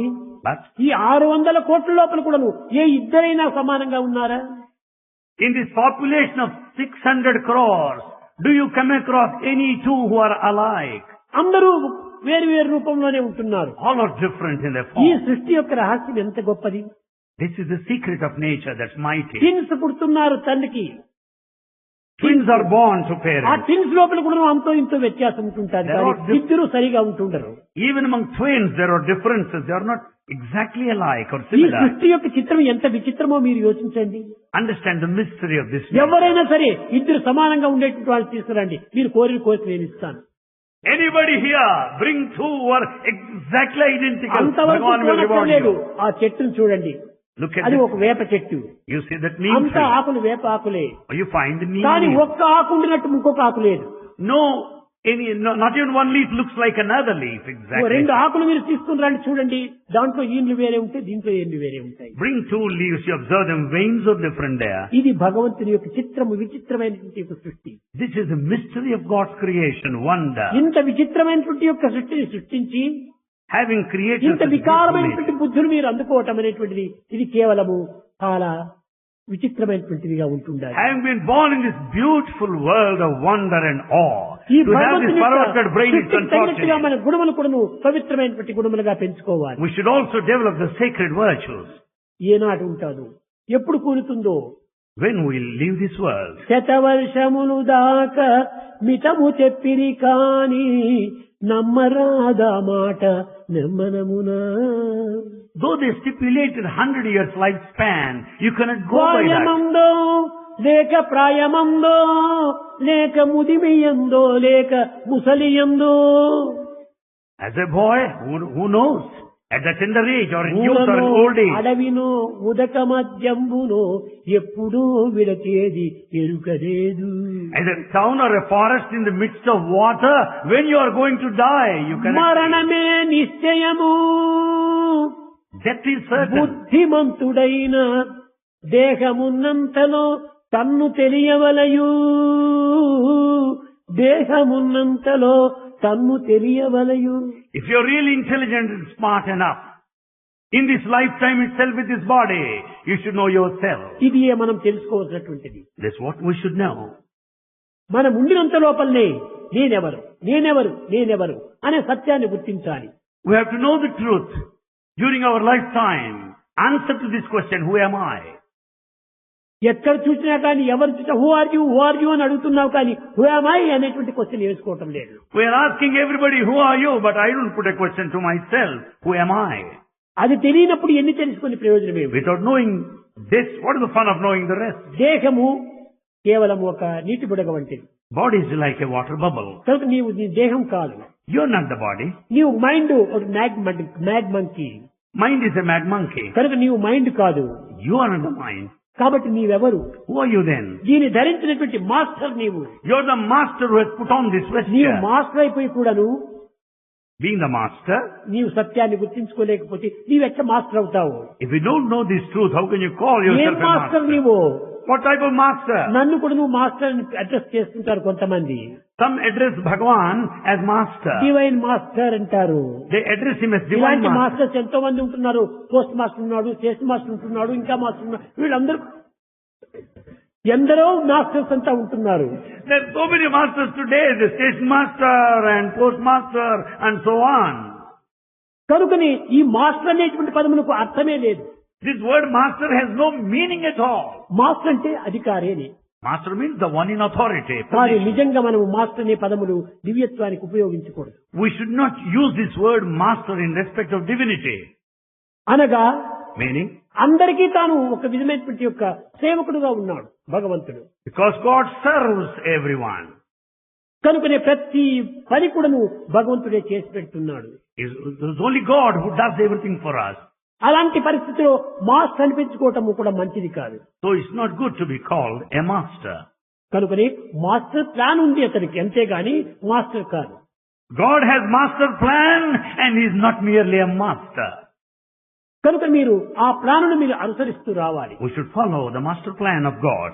But ఈ 600 కోట్ల లోపల కూడాను ఏ ఇద్దరైనా సమానంగా ఉన్నారా? in this population of 600 crores, do you come across any two who are alike? అందరూ వేరు వేరు రూపంలోనే ఉంటున్నారు. All are different in their ఈ form. సృష్టి యొక్క రహస్యం ఎంత గొప్పది. This is the secret of nature that's mighty. Twins పుడుతున్నారు తండ్రికి. Twins are born to ఆ parents. ట్విన్స్ లోపల కూడా అంతో ఇంతో వ్యత్యాసం ఉంటుంటారు. There are కానీ ఇద్దరు సరిగా ఉంటుండరు. Even among twins, there are differences. They are not exactly alike or ఈ similar. సృష్టి యొక్క చిత్రం ఎంత విచిత్రమో మీరు యోచించండి. Understand the mystery of this. nature. ఎవరైనా సరే ఇద్దరు సమానంగా ఉండేటువంటి వాళ్ళు తీసుకురండి, మీరు కోరిన కోరిక నేను ఇస్తాను. Anybody here, bring two who are exactly identical. అంతవరకు Bhagavan will reward కోనక్కర్లేదు. you. ఆ చెట్టును చూడండి, Look at అది this. ఒక వేప చెట్టు. You see that neem అంత tree. ఆకులు వేప ఆకులే. Or you find the neem కానీ leaf. ఒక్క ఆకు ఉండినట్టు ఇంకొక ఆకు లేదు. Not even one leaf looks like another leaf exactly. రెండు ఆకులు మీరు తీసుకుని రండి, చూడండి, దాంట్లో ఈండ్లు వేరే ఉంటాయి, దీంట్లో ఏండ్లు వేరే ఉంటాయి. Bring two leaves, you observe them, veins are different there. ఇది భగవంతుని యొక్క చిత్రము, విచిత్రమైనటువంటి యొక్క సృష్టి. This is the mystery of God's creation, wonder. ఇంత విచిత్రమైనటువంటి యొక్క సృష్టిని సృష్టించి Having created ఇంత such beautiful వికారమైనటువంటి nature, బుద్ధులు మీరు అందుకోవటం అనేటువంటిది ఇది కేవలము చాలా విచిత్రమైనటువంటిదిగా ఉంటుండాలి. having been born in this beautiful world of wonder and awe, ఈ to have this భగవంతుని perverted brain is సృష్టికి తగినట్టుగా unfortunate. మన గుణములు కూడాను పవిత్రమైనటువంటి గుణములుగా పెంచుకోవాలి. We should also develop the sacred virtues. ఏనాడు ఉంటాదు, ఎప్పుడు కూలుతుందో. When we leave this world, శతవర్షములు దాకా మితము చెప్పిరి కాని నమ్మరాదా మాట నెమ్మనమునా. though they stipulated 100 years lifespan, you cannot go by that. ప్రాయమందో లేక ప్రాయమందో లేక ముదిమియందో లేక ముసలియందో. As a boy, who knows? At the tender age or in youth or in old age. అడవినో ఉదక మధ్యంబునో ఎప్పుడూ విడచేది ఎరుకలేదు. As a town or a forest in the midst of water, when you are going to die, you cannot. మరణమే నిశ్చయము. Death is certain. బుద్ధిమంతుడైన దేహమున్నంతలో తన్ను తెలియవలయు. దేహమున్నంతలో తన్ను తెలియవలయు. If you're really intelligent and smart enough, in this lifetime itself with this body, you should know yourself. ఇది మనం తెలుసుకోవాల్సినటువంటిది. That's what we should know. మనం ఉండినంత లోపలనే నేనెవరు నేనెవరు నేనెవరు అనే సత్యాన్ని గుర్తించాలి. We have to know the truth during our lifetime. Answer to this question, who am I? ఎక్కడ చూసినా కానీ ఎవరు చూసినా హూ ఆర్ యూ అని అడుగుతున్నావు, కానీ హూ యామ్ ఐ అనేటువంటి క్వశ్చన్ వేసుకోవటం లేదు. We are asking everybody, who are you? But I don't put a question to myself, who am I? అది తెలియనప్పుడు ఎన్ని తెలుసుకునే ప్రయోజనం ఏమి? Without knowing this, what is the fun of knowing the rest? దేహము కేవలం ఒక నీటి బుడగ వంటిది. Body is like a water bubble. కనుక నీవు నీ దేహం కాదు. You're not the body. నీవు మైండ్ ఒక mad monkey. Mind is a mad monkey. కనుక నీవు మైండ్ కాదు. You are not the mind. కాబట్టి నీవెవరు? Who are you then? దీన్ని ధరించినటువంటి మాస్టర్ నీవు. You're the master who has put on this నీవు vesture. మాస్టర్ అయిపోయి కూడాను Being the master, నీవు సత్యాన్ని గుర్తించుకోలేకపోతే నీవెట్లా మాస్టర్ అవుతావు? if you don't know this truth, how can you call ఏం yourself a మాస్టర్ master? నీవు? What type of master? నన్ను కూడా నువ్వు మాస్టర్ అని అడ్రస్ చేస్తుంటారు కొంతమంది. Some address Bhagavan as master. Divine master అంటారు. They address him as divine ఇలాంటి master. మాస్టర్స్ ఎంతో మంది ఉంటున్నారు. పోస్ట్ మాస్టర్ ఉన్నాడు, స్టేషన్ మాస్టర్ ఉంటున్నాడు, ఇంకా మాస్టర్ ఉన్నాడు. వీళ్ళందరూ ఎందరో మాస్టర్స్ అంతా ఉంటున్నారు. There are so many masters today, the station master and postmaster and so on. కనుకని ఈ మాస్టర్ అనేటువంటి పదములకు అర్థమే లేదు. This word master has no meaning at all. Master అంటే అధికారేని. Master means the one in authority. కానీ నిజంగా మనము మాస్టర్ అనే పదములు దివ్యత్వానికి ఉపయోగించకూడదు. We should not use this word master in respect of divinity. అనగా Meaning, అందరికీ తాను ఒక విధమైనటువంటి యొక్క సేవకుడుగా ఉన్నాడు భగవంతుడు. because God serves everyone. కనుకనే ప్రతి పని కూడాను భగవంతుడే చేసి పెడుతున్నాడు. It's only God who does everything for us. అలాంటి పరిస్థితిలో మాస్టర్ అనిపించుకోవటం కూడా మంచిది కాదు. So it's not good to be called a master. కనుకనే మాస్టర్ ప్లాన్ ఉంది అతనికి, అంతేగాని మాస్టర్ కాదు. God has master plan and He is not merely a master. కనుక మీరు ఆ ప్లానును మీరు అనుసరిస్తూ రావాలి. We should follow the master plan of God.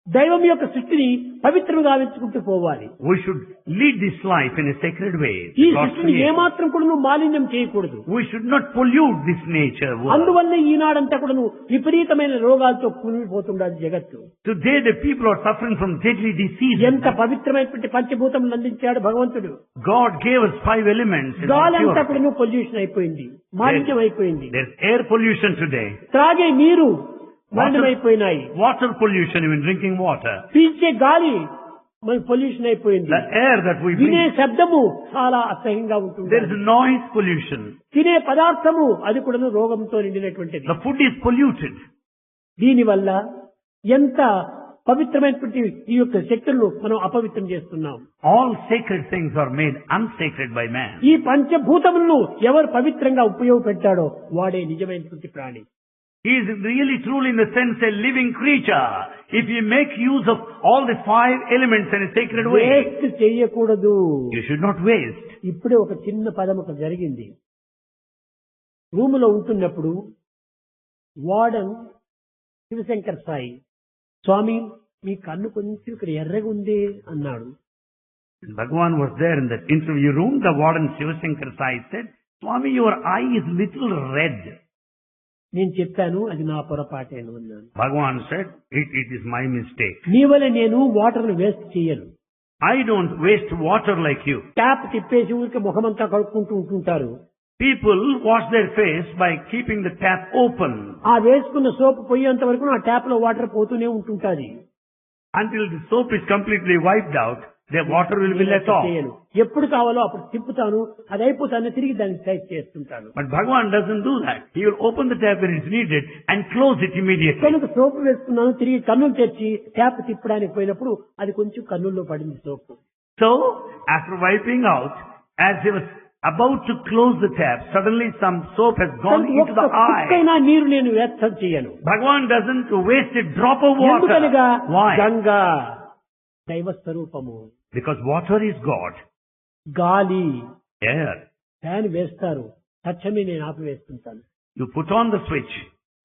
దైవం యొక్క సృష్టిని పవిత్రంగా గావించుకుంటూ పోవాలి. We should lead this life in a sacred way. ఈ God's సృష్టిని creation. ఏమాత్రం కూడా మాలిన్యం చేయకూడదు. We should not pollute this nature world. అందువల్ల ఈనాడంతా కూడా విపరీతమైన రోగాలతో కూలిపోతుండాలి జగత్తు. Today the people are suffering from deadly diseases. ఎంత పవిత్రమైనటువంటి పంచభూతములు అందించాడు భగవంతుడు. God gave us 5 elements. in our గాలంతా purity. కూడా పొల్యూషన్ అయిపోయింది, మాలిన్యం అయిపోయింది. There's air pollution today. త్రాగే నీరు మలినమైపోయినాయి. Water pollution, even drinking water. పీల్చే గాలి మన పొల్యూషన్ అయిపోయింది. The air that we వినే breathe. శబ్దము చాలా అసహ్యంగా ఉంటుంది. There is noise pollution. తినే పదార్థము అది కూడా రోగంతో నిండినటువంటిది. The food is polluted. దీనివల్ల ఎంత పవిత్రమైనటువంటి ఈ యొక్క శక్తులను మనం అపవిత్రం చేస్తున్నాం. All sacred things are made unsacred by man. ఈ పంచభూతములను ఎవరు పవిత్రంగా ఉపయోగపెట్టాడో వాడే నిజమైనటువంటి ప్రాణి. He is really truly in the sense a living creature. If you make use of all the 5 elements in a sacred way, waste చేయకూడదు. you should not waste. ఇప్పుడే ఒక చిన్న పదం ఒక జరిగింది. రూములో ఉంటున్నప్పుడు వార్డన్ శివశంకర్ సాయి, స్వామి మీ కన్ను కొంచెం ఇక్కడ ఎర్రగా ఉంది అన్నాడు. Bhagavan was there in that interview room. The warden Shivashankar Sai said, Swami, your eye is little red. నేను చెప్పాను అది నా పొరపాటేను అన్నాను. Bhagavan said, it is my mistake. నీ వల్ల నేను వాటర్ను వేస్ట్ చేయను. I don't waste water like you. Tap తిప్పేసి ఊరికి ముఖమంతా కడుక్కుంటూ ఉంటుంటారు. People wash their face by keeping the tap open. ఆ వేసుకున్న సోప్ పోయేంత వరకు ఆ ట్యాప్ లో వాటర్ పోతూనే ఉంటుంటాది. Until the soap is completely wiped out, the water will be let off. ఎప్పుడు కావాలో అప్పుడు తిప్పుతాను, అది అయిపోతాను తిరిగి దాన్ని టైప్ చేస్తుంటాను. But Bhagavan doesn't do that. He will open the tap when it's needed and close it immediately. కనుక సోపు వేసుకున్నాను, తిరిగి కన్నులు తెరిచి ట్యాప్ తిప్పడానికి పోయినప్పుడు అది కొంచెం కన్నుల్లో పడింది సోపు. So, after wiping out, as he was about to close the tap, suddenly some soap has gone into the eye. ఒక్కైనా నీరు నేను వ్యర్థం చేయను. Bhagavan doesn't waste a drop of water. ఎందుకనగా Why? గంగా దైవ స్వరూపము. Because water is God. గాలి Air. ఫ్యాన్ వేస్తారు, తక్షణమే నేను ఆపివేస్తుంటాను. You put on the switch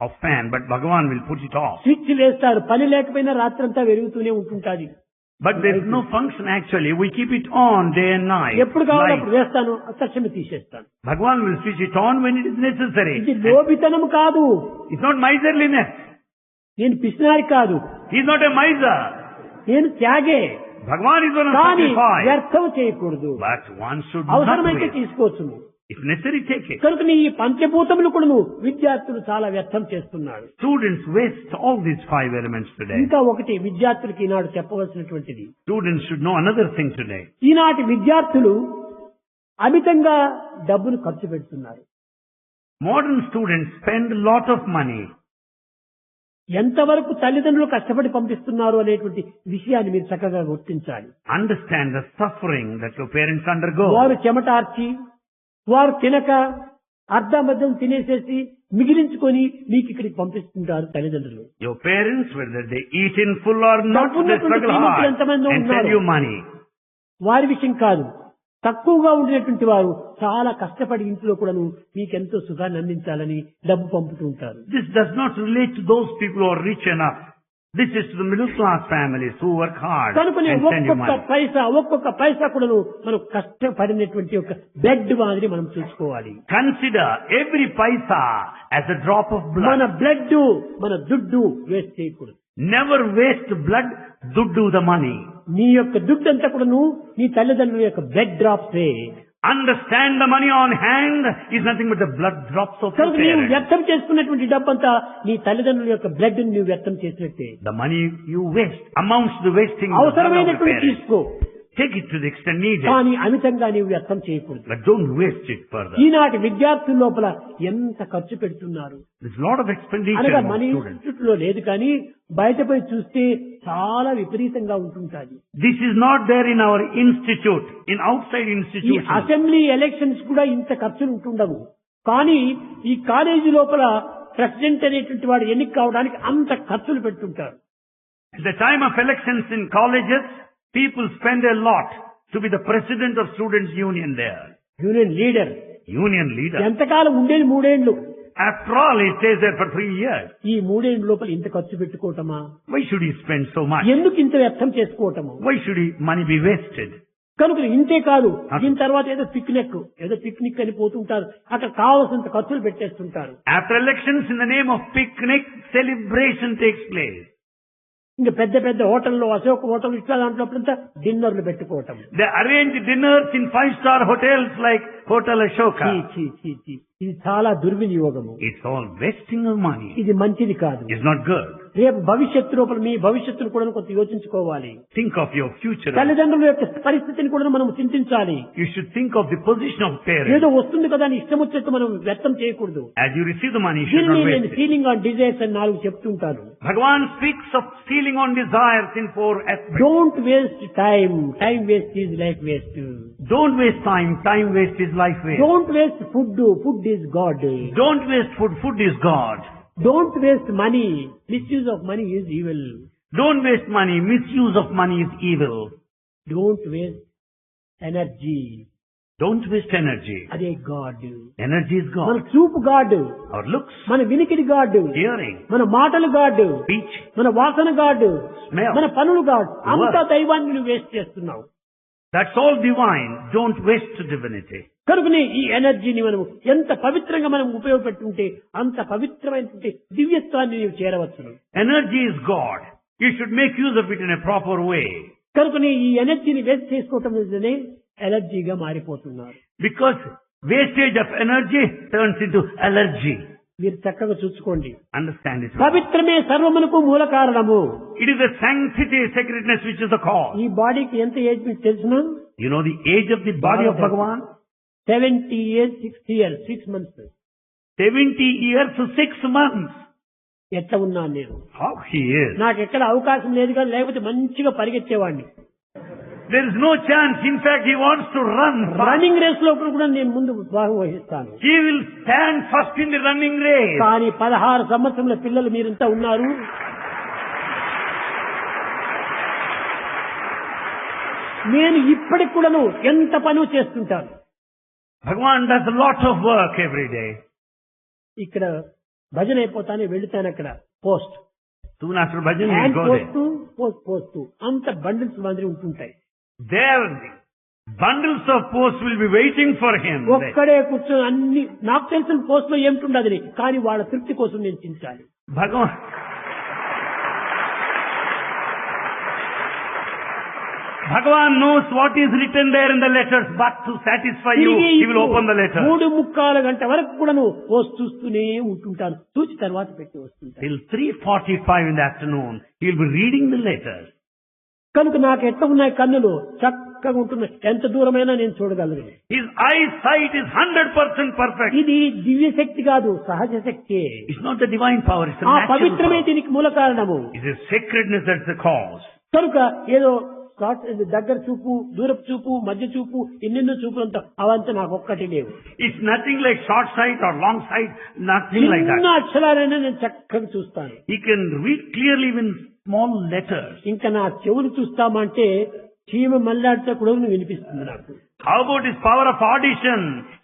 of fan, but Bhagavan will put it off. Switch వేస్తారు, పని లేకపోయినా రాత్రంతా వెలుగుతూనే ఉంటుంటాది. But there is no function actually. We keep it on day and night. ఎప్పుడు కావాలో Light. అప్పుడు వేస్తాను, తక్షణమే తీసేస్తాను. Bhagavan will switch it on when it is necessary. ఇది లోభితనం కాదు, It's not miserliness. నేను పిసినారి కాదు, He is not a miser. నేను త్యాగే. Bhagavan is going to కానీ sacrifice. వ్యర్థం చేయకూడదు. But one should not అవసరమైతే waste. తీసుకోవచ్చును. If necessary, take it. కనుక ఈ పంచభూతములు కూడా విద్యార్థులు చాలా వ్యర్థం చేస్తున్నారు. Students waste all these 5 elements today. ఇంకా ఒకటి విద్యార్థులకి ఈనాడు చెప్పవలసినటువంటిది. Students should know another thing today. ఈనాటి విద్యార్థులు అమితంగా డబ్బును ఖర్చు పెడుతున్నారు. Modern students spend a lot of money. ఎంతవరకు తల్లిదండ్రులు కష్టపడి పంపిస్తున్నారు అనేటువంటి విషయాన్ని మీరు చక్కగా గుర్తించాలి. Understand the suffering that your parents undergo. వారు చెమటార్చి, వారు తినక అర్ధమద్దం తినేసేసి మిగిలించుకొని మీకు ఇక్కడికి పంపిస్తుంటారు తల్లిదండ్రులు. Your parents, whether they eat in full or not, they struggle hard ఎంతమంది and send you money. వారి విషయం కాదు, తక్కువగా ఉండినటువంటి వారు చాలా కష్టపడి ఇంట్లో కూడాను మీకెంతో సుఖాన్ని అందించాలని డబ్బు పంపుతూ ఉంటారు. This does not relate to those people who are rich enough. This is to the middle class families who work hard కనుకనే and send you ఒక్కొక్క పైసా కూడాను మనం కష్టపడినటువంటి ఒక బ్లడ్ మాదిరి మనం చూసుకోవాలి. Consider every paisa as a drop of blood. మన బ్లడ్, మన దుడ్డు వేస్ట్ చేయకూడదు. Never waste blood, duddu the money. నీ యొక్క దుడ్డు అంతా కూడాను నీ తల్లిదండ్రుల యొక్క blood drops. Understand the money on hand is nothing but the blood drops of your కనుక నీవు parents. వ్యర్థం చేసుకున్నటువంటి డబ్బంతా నీ తల్లిదండ్రుల యొక్క బ్లడ్ నువ్వు వ్యర్థం చేసినట్టే. The money you waste amounts to wasting the blood of your అవసరమైనటువంటి parents. తీసుకో, Take it to the extent needed, కానీ అమితంగా నీవు వ్యర్థం చేయకూడదు. but don't waste it further. ఈనాటి విద్యార్థుల లోపల ఎంత ఖర్చు పెడుతున్నారు. There's a lot of expenditure అనగా among మన students. ఇన్స్టిట్యూట్ లో లేదు, కానీ బయటపై చూస్తే చాలా విపరీతంగా ఉంటుంటాది. This is not there in our institute, in outside ఈ institutions. అసెంబ్లీ ఎలక్షన్స్ కూడా ఇంత ఖర్చులు ఉంటుండవు, కానీ ఈ కాలేజీ లోపల ప్రెసిడెంట్ అనేటువంటి వాడు ఎన్నిక కావడానికి అంత ఖర్చులు పెడుతుంటారు. At the time of elections in colleges, people spend a lot to be the president of Students' Union there. Union leader. Union leader. ఎంతకాలం ఉండేది 3 ఏళ్లు. After all, he stays there for 3 years. ఈ 3 ఏళ్ల లోపల ఇంత ఖర్చు పెట్టుకోవటమా? Why should he spend so much? ఎందుకు ఇంత వ్యర్థం చేసుకోవటము? Why should money be wasted? కనుక ఇంతే కాదు, దీని తర్వాత ఏదో పిక్నిక్ అని పోతుంటారు, అక్కడ కావాల్సినంత ఖర్చులు పెట్టేస్తుంటారు. After elections, in the name of picnic, celebration takes place. ఇంకా పెద్ద పెద్ద హోటల్లో, అశోక్ హోటల్ ఇట్లా దాంట్లో డిన్నర్లు పెట్టుకోవటం. They arrange dinners in 5-star hotels like Hotel Ashoka. ఇది చాలా దుర్వినియోగము. It's all wasting of money. ఇది మంచిది కాదు. It's not good. రేపు భవిష్యత్తు లోపల మీ భవిష్యత్తును కూడా కొంత యోచించుకోవాలి. Think of your future. తల్లిదండ్రుల యొక్క పరిస్థితిని కూడా మనం చింతించాలి. You should think of the position of parents. ఏదో వస్తుంది కదా అని ఇష్టం వచ్చేట్టు మనం వ్యర్థం చేయకూడదు. As you receive the money, you should not waste it. Ceiling on desires అని 4 చెప్తుంటాను. Bhagavan speaks of stealing on desires in 4 aspects. Don't waste time. Time waste is life waste. Don't waste time. Time waste is life waste. Don't waste food. Food is God. Don't waste food. Food is God. Don't waste money. Misuse of money is evil. Don't waste money. Misuse of money is evil. Don't waste energy. Don't waste energy. అదే God. Energy is మన God. చూపు God. Our looks, మన వినికిడి God. hearing, మన మాటలు God. speech, మన వాసన God. smell. మన పనులు God. అంతా దైవాన్ని నువ్వు వేస్ట్ చేస్తున్నావు. That's all divine. Don't waste divinity. కనుకనే ఈ ఎనర్జీని మనం ఎంత పవిత్రంగా మనం ఉపయోగపెట్టుంటే అంత పవిత్రమైనటువంటి దివ్యత్వాన్ని నీవు చేరవచ్చును. Energy is God. You should make use of it in a proper way. కనుకనే ఈ ఎనర్జీని వేస్ట్ చేసుకోవటం నిజమే ఎలర్జీగా మారిపోతున్నారు. Because wastage of energy turns into allergy. మీరు చక్కగా చూసుకోండి. Understand it. పవిత్రమే సర్వమునకు మూల కారణము. It is the sanctity, sacredness which is the cause. ఈ బాడీకి ఎంత ఏజ్ మీకు తెలుసునా? You know the age of the body of Bhagavan? 70 years, 6 years, 6 months. 70 years to 6 months. ఎట్లా ఉన్నాను నేను? How he is. నాకు ఎక్కడ అవకాశం లేదు కానీ లేకపోతే మంచిగా పరిగెత్తేవాడిని. There is no chance. In fact, he wants to run. Running race లో కూడా నేను ముందు భాగం వహిస్తాను. He will stand first in the running race. కానీ 16 సంవత్సరముల పిల్లలు మీరింత ఉన్నారు. నేను ఇప్పటికి కూడాను ఎంత పని చేస్తుంటాను. Bhagavan does a lot of work every day. ఇక్కడ భజన అయిపోతానే వెళుతాను అక్కడ post. Soon after bhajan, he will go there. Post అంత బండిల్స్ మాదిరి ఉంటుంటాయి. There, bundles of posts will be waiting for him. ఒక్కడే కూర్చొని అన్ని నాకు తెలిసిన పోస్ట్ లో ఏమిటుండదు కానీ వాళ్ళ తృప్తి కోసం నేను Chintali. Bhagavan knows what is written there in the letters, but to satisfy you, he will open the letter. 3:45 గంటల వరకు కూడా పోస్ట్ చూస్తూనే ఉంటుంటాను. చూసి తర్వాత పెట్టి వస్తుంటాను. Till 3:45 in the afternoon, he will be reading the letters. కనుక నాకు ఎట్లా ఉన్నాయి కన్నులు చక్కగా ఉంటున్నాయి. ఎంత దూరమైనా నేను చూడగలను. His eyesight is 100% perfect. ఇది దివ్య శక్తి కాదు, సహజ శక్తి. It's not the divine power, it's the ఆ natural పవిత్రమే power. దీనికి మూల కారణము. It is sacredness that's the cause. కనుక ఏదో దగ్గర చూపు, దూరపు చూపు, మధ్య చూపు, ఎన్నెన్నో చూపులంతా అవంతా నాకు ఒక్కటి లేవు. It's nothing like short sight or long sight, nothing like that. చిన్న అక్షరాలైనా నేను చక్కగా చూస్తాను. He can read clearly in small letters. ఇంకా నా చెవులు చూస్తామంటే చీమ మల్లాడితే కూడా వినిపిస్తుంది నాకు. How about his power of audition?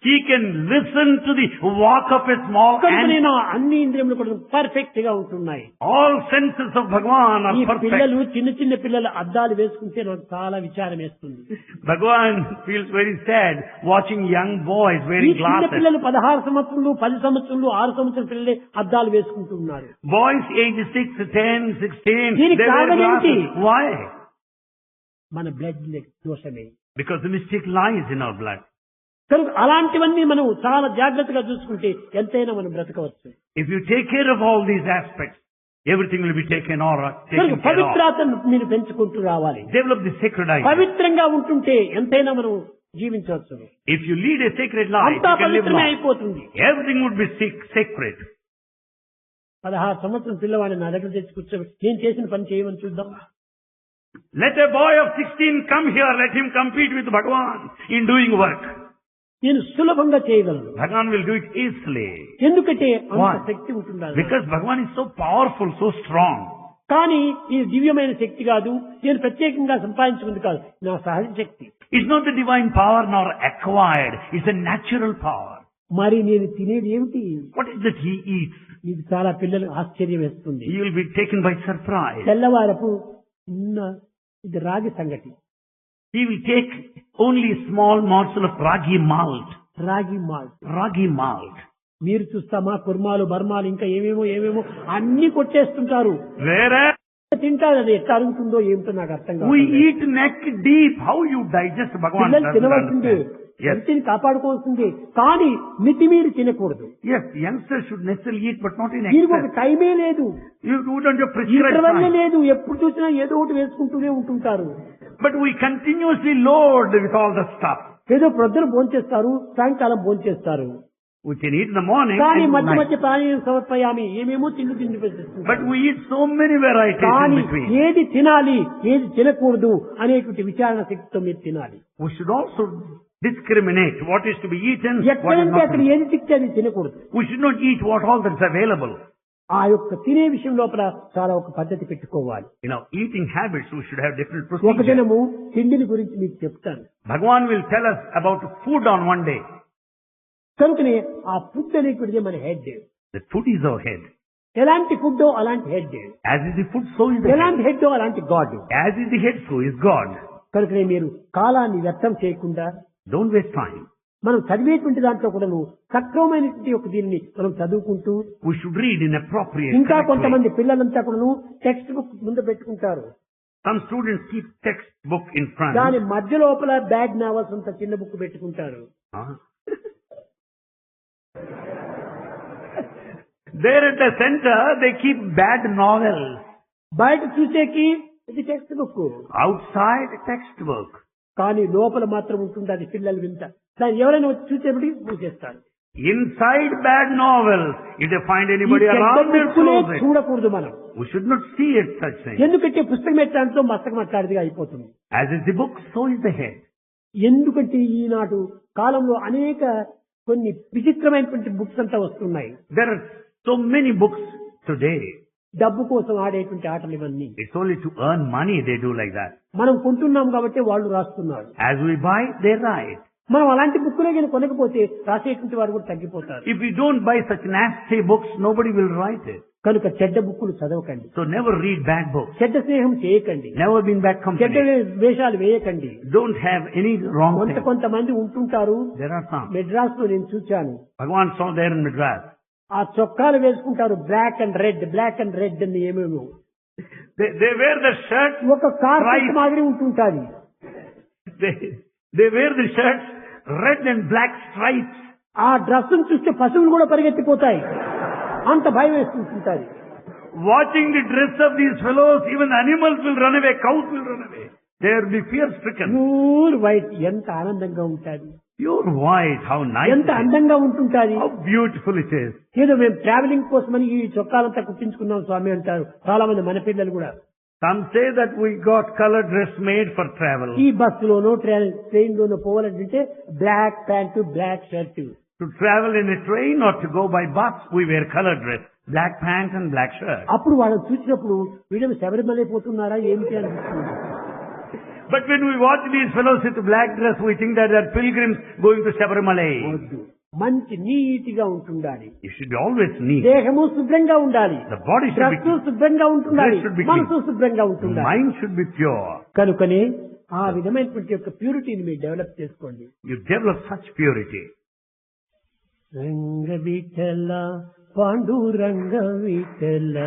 He can listen to the walk of a small ant. నేను అన్ని ఇంద్రియములు కూడా పర్ఫెక్ట్ గా ఉంటున్నాయి. All senses of Bhagavan are ఈ perfect. పిల్లలు చిన్న పిల్లలు అద్దాలు వేసుకుంటే నాకు చాలా విచారం వేస్తుంది. Bhagavan feels very sad watching young boys ఈ wearing చిన్న glasses. పిల్లలు 16 సంవత్సరాలు, 10 సంవత్సరాలు, 6 సంవత్సరాల పిల్లలే అద్దాలు వేసుకుంటున్నారు. Boys age 6, 10, 16, దీనికి they wear కారణం ఏంటి? glasses. Why? మన blood దోషమే. Because the mistake lies in our blood. కనుక అలాంటివన్నీ మనం చాలా జాగ్రత్తగా చూసుకుంటే ఎంతైనా మనం బ్రతకవచ్చు. If you take care of all these aspects, everything will be taken కనుక care of. పవిత్రతను మీరు పెంచుకుంటూ రావాలి. Develop the sacred idea. పవిత్రంగా ఉంటుంటే ఎంతైనా మనం జీవించవచ్చు. If you lead a sacred life, అంతా you can live పవిత్రమే long. అయిపోతుంది. Everything would be sacred. 16 సంవత్సరం పిల్లవాడిని నా దగ్గర తెచ్చి కూర్చోబెట్టి నేను చేసిన పని చేయమని చూద్దాం. Let a boy of 16 come here, let him compete with Bhagavan in doing work. నేను సులభంగా చేయగలను. Bhagavan will do it easily. ఎందుకంటే అంత Why? శక్తి ఉంటుండాలి. Because Bhagavan is so powerful, so strong. కానీ ఇది దివ్యమైన శక్తి కాదు, నేను ప్రత్యేకంగా సంపాదించుకుంది కాదు, నా సహజ శక్తి. It's not the divine power nor acquired, it's a natural power. మరి నేను తినేది ఏమిటి? What is that he eats? ఇది చాలా పిల్లలకు ఆశ్చర్యం వేస్తుంది. He will be taken by surprise. తెల్లవారపు చిన్న ఇది రాగి సంగటి, He will take only a small morsel of ragi malt. రాగి మాల్ట్. Ragi malt. మీరు చూస్తామా కుర్మాలు బర్మాలు ఇంకా ఏమేమో అన్ని కొట్టేస్తుంటారు. Whereas తింటారు, అది ఎట్లా అరుగుతుందో ఏమిటో నాకు అర్థం we కాదు. eat neck deep, how you digest Bhagavan పిల్లలు doesn't తినవలసిందే, understand. Yes. హెల్త్ని కాపాడుకోవాల్సిందే, కానీ మితిమీరి తినకూడదు. Yes, youngsters should necessarily eat, but not in దీనికి ఒక excess. టైమే లేదు, You don't have prescribed interval time. లేదు, ఎప్పుడు చూసినా ఏదో ఒకటి వేసుకుంటూనే ఉంటుంటారు. But we continuously load with all the stuff. ఏదో ప్రొద్దున భోంచేస్తారు, సాయంకాలం భోంచేస్తారు, We can eat in the morning కానీ and మధ్య night. మధ్య ప్రాణాయామం సమర్పయామి ఏమేమో తిండి పెట్టేస్తుంది. But we eat so many varieties in కానీ between. ఏది తినాలి ఏది తినకూడదు అనేటువంటి విచారణ శక్తితో మీరు తినాలి. We should also discriminate what is to be eaten, what is ఎక్కడంటే not. అక్కడ ఏది తిక్కి అది తినకూడదు. We should not eat what all that's available. ఆ యొక్క తినే విషయం లోపల చాలా ఒక పద్ధతి పెట్టుకోవాలి. In our eating habits, we should have different ఒక procedures. దినము తిండిని గురించి మీకు చెప్తాను. Bhagavan will tell us about food on one day. కనుకనే ఆ ఫుడ్ అనేటువంటిది మన head. The food is our head. ఎలాంటి ఫుడ్ అలాంటి head, As is the food, so is the head. ఎలాంటి హెడ్ అలాంటి God. As is the head, so is God. కనుకనే మీరు కాలాన్ని వ్యర్థం చేయకుండా Don't waste time. మనం చదివేటువంటి దాంట్లో కూడా సక్రమమైనటువంటి ఒక దీన్ని మనం చదువుకుంటూ, We should read in appropriate, ఇంకా correct way. కొంతమంది పిల్లలంతా కూడా టెక్స్ట్ బుక్ ముందు పెట్టుకుంటారు, Some students keep textbook in front. దాని మధ్య లోపల బ్యాడ్ నావల్స్ అంత చిన్న బుక్ పెట్టుకుంటారు. Huh? There at the center, they keep bad novels. బయట చూసేకి ఇది టెక్స్ట్ బుక్, Outside, textbook. కానీ లోపల మాత్రం ఉంటుంది అది పిల్లలు వింత. దాన్ని ఎవరైనా వచ్చి చూసేప్పటికి మూసేస్తారు. Inside bad novels. If they find ఈ anybody చెడ్డ around, they'll బుక్కునే close it. చూడకూడదు మనం. We should not see it such things. ఎందుకంటే పుస్తకం ఎట్లాంటితో మస్తకం అట్లాంటిదిగా అయిపోతుంది. As is the book, so is the head. ఎందుకంటే ఈనాడు కాలంలో అనేక కొన్ని విచిత్రమైనటువంటి బుక్స్ అంతా వస్తున్నాయి. There are so many books today. డబ్బు కోసం ఆడేటువంటి ఆటలు ఇవన్నీ. It's only to earn money they do like that. మనం కొంటున్నాం కాబట్టి వాళ్ళు రాస్తున్నారు. As we buy, they write. మనం అలాంటి బుక్కులే కానీ కొనకపోతే రాసేటువంటి వారు కూడా తగ్గిపోతారు. If we don't buy such nasty books, nobody will write it. కనుక చెడ్డ బుక్కులు చదవకండి, So never read bad books. చెడ్డ స్నేహం చేయకండి, Never be in bad చెడ్డ company. వేషాలు వేయకండి. Don't have any wrong thing. కొంతమంది ఉంటుంటారు. There are some. మెడ్రాస్ లో నేను చూచాను, Bhagavan saw there in Madras. ఆ చొక్కాలు వేసుకుంటారు బ్లాక్ అండ్ రెడ్ అని ఏమేమో. They wear the shirt. ఒక కార్పెట్ Right. మాదిరి ఉంటుంటాది. They wear the shirts, red and black stripes. ఆ డ్రెస్ చూస్తే పశువులు కూడా పరిగెత్తిపోతాయి, అంత భయం వేస్తుంటుంది. Watching the dress of these fellows, even animals will run away, cows will run away. They will be fear stricken. Pure white, ఎంత ఆనందంగా ఉంటుంది, Pure white, how nice ఎంత it is. అందంగా ఉంటుంటుంది. How beautiful it is. ఏదో మేము ట్రావెలింగ్ కోసమని ఈ చొక్కాలంతా కుట్టించుకున్నాం స్వామి అంటారు చాలా మంది మన పిల్లలు కూడా. Some say that we got color dress made for travel. ఈ బస్సులోనో ట్రైన్ లోనో పోవాలంటే black pant black shirt. To travel in a train or to go by bus, we wear color dress, black pants and black shirt. అప్పుడు వాళ్ళని చూసినప్పుడు వీళ్ళని శబరిమల పోతున్నారా ఏమిటి అనిపిస్తుంది. But when we watch these fellows with black dress, we think that they're pilgrims going to Sabarimala. వద్దు, మంచి నీటిగా ఉంటుండాలి, You should be always neat. దేహము శుభ్రంగా ఉండాలి, The body should be dress clean. శుభ్రంగా ఉంటుండాలి, Dress should be clean. మనసు శుభ్రంగా ఉంటుండాలి. Mind should be pure. కనుకనే ఆ విధమైనటువంటి యొక్క ప్యూరిటీని మీరు డెవలప్ చేసుకోండి. You develop such purity. రంగ విఠల పాండురంగ విఠల,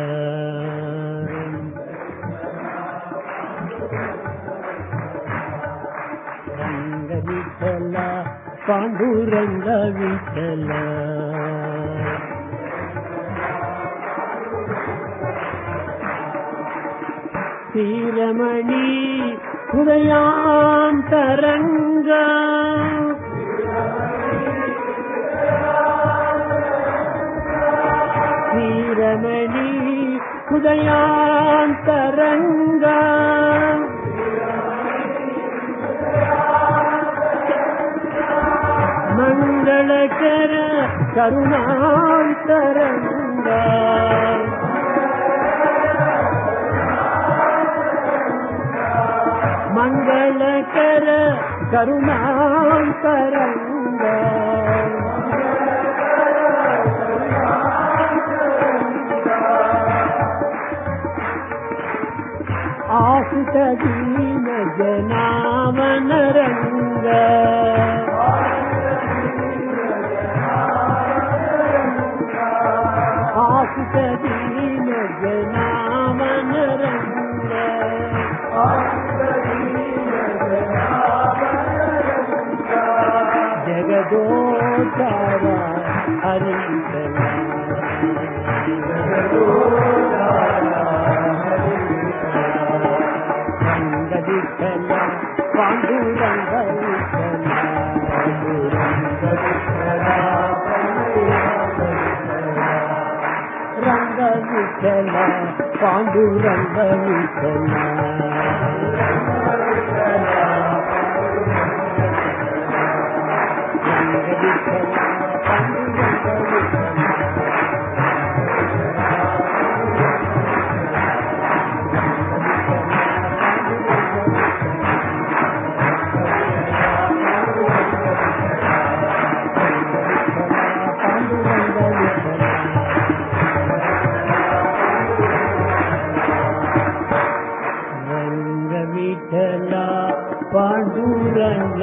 రంగ విఠల పాండురంగ విఠల, శ్రీరమణి హృదయాంతరంగా, శ్రీరమణి హృదయాంతరంగా, మంగళకర కరుణాంతరంగా, మంగళకర కరుణాంతరంగ ఆశిత దీన జనామనరంగ ఆశిత దీన జనామనరంగ జగదోచార హరికల రంగదిక్కల పాండురంగ రంగదిక్కల పాండురంగ పాండురంగ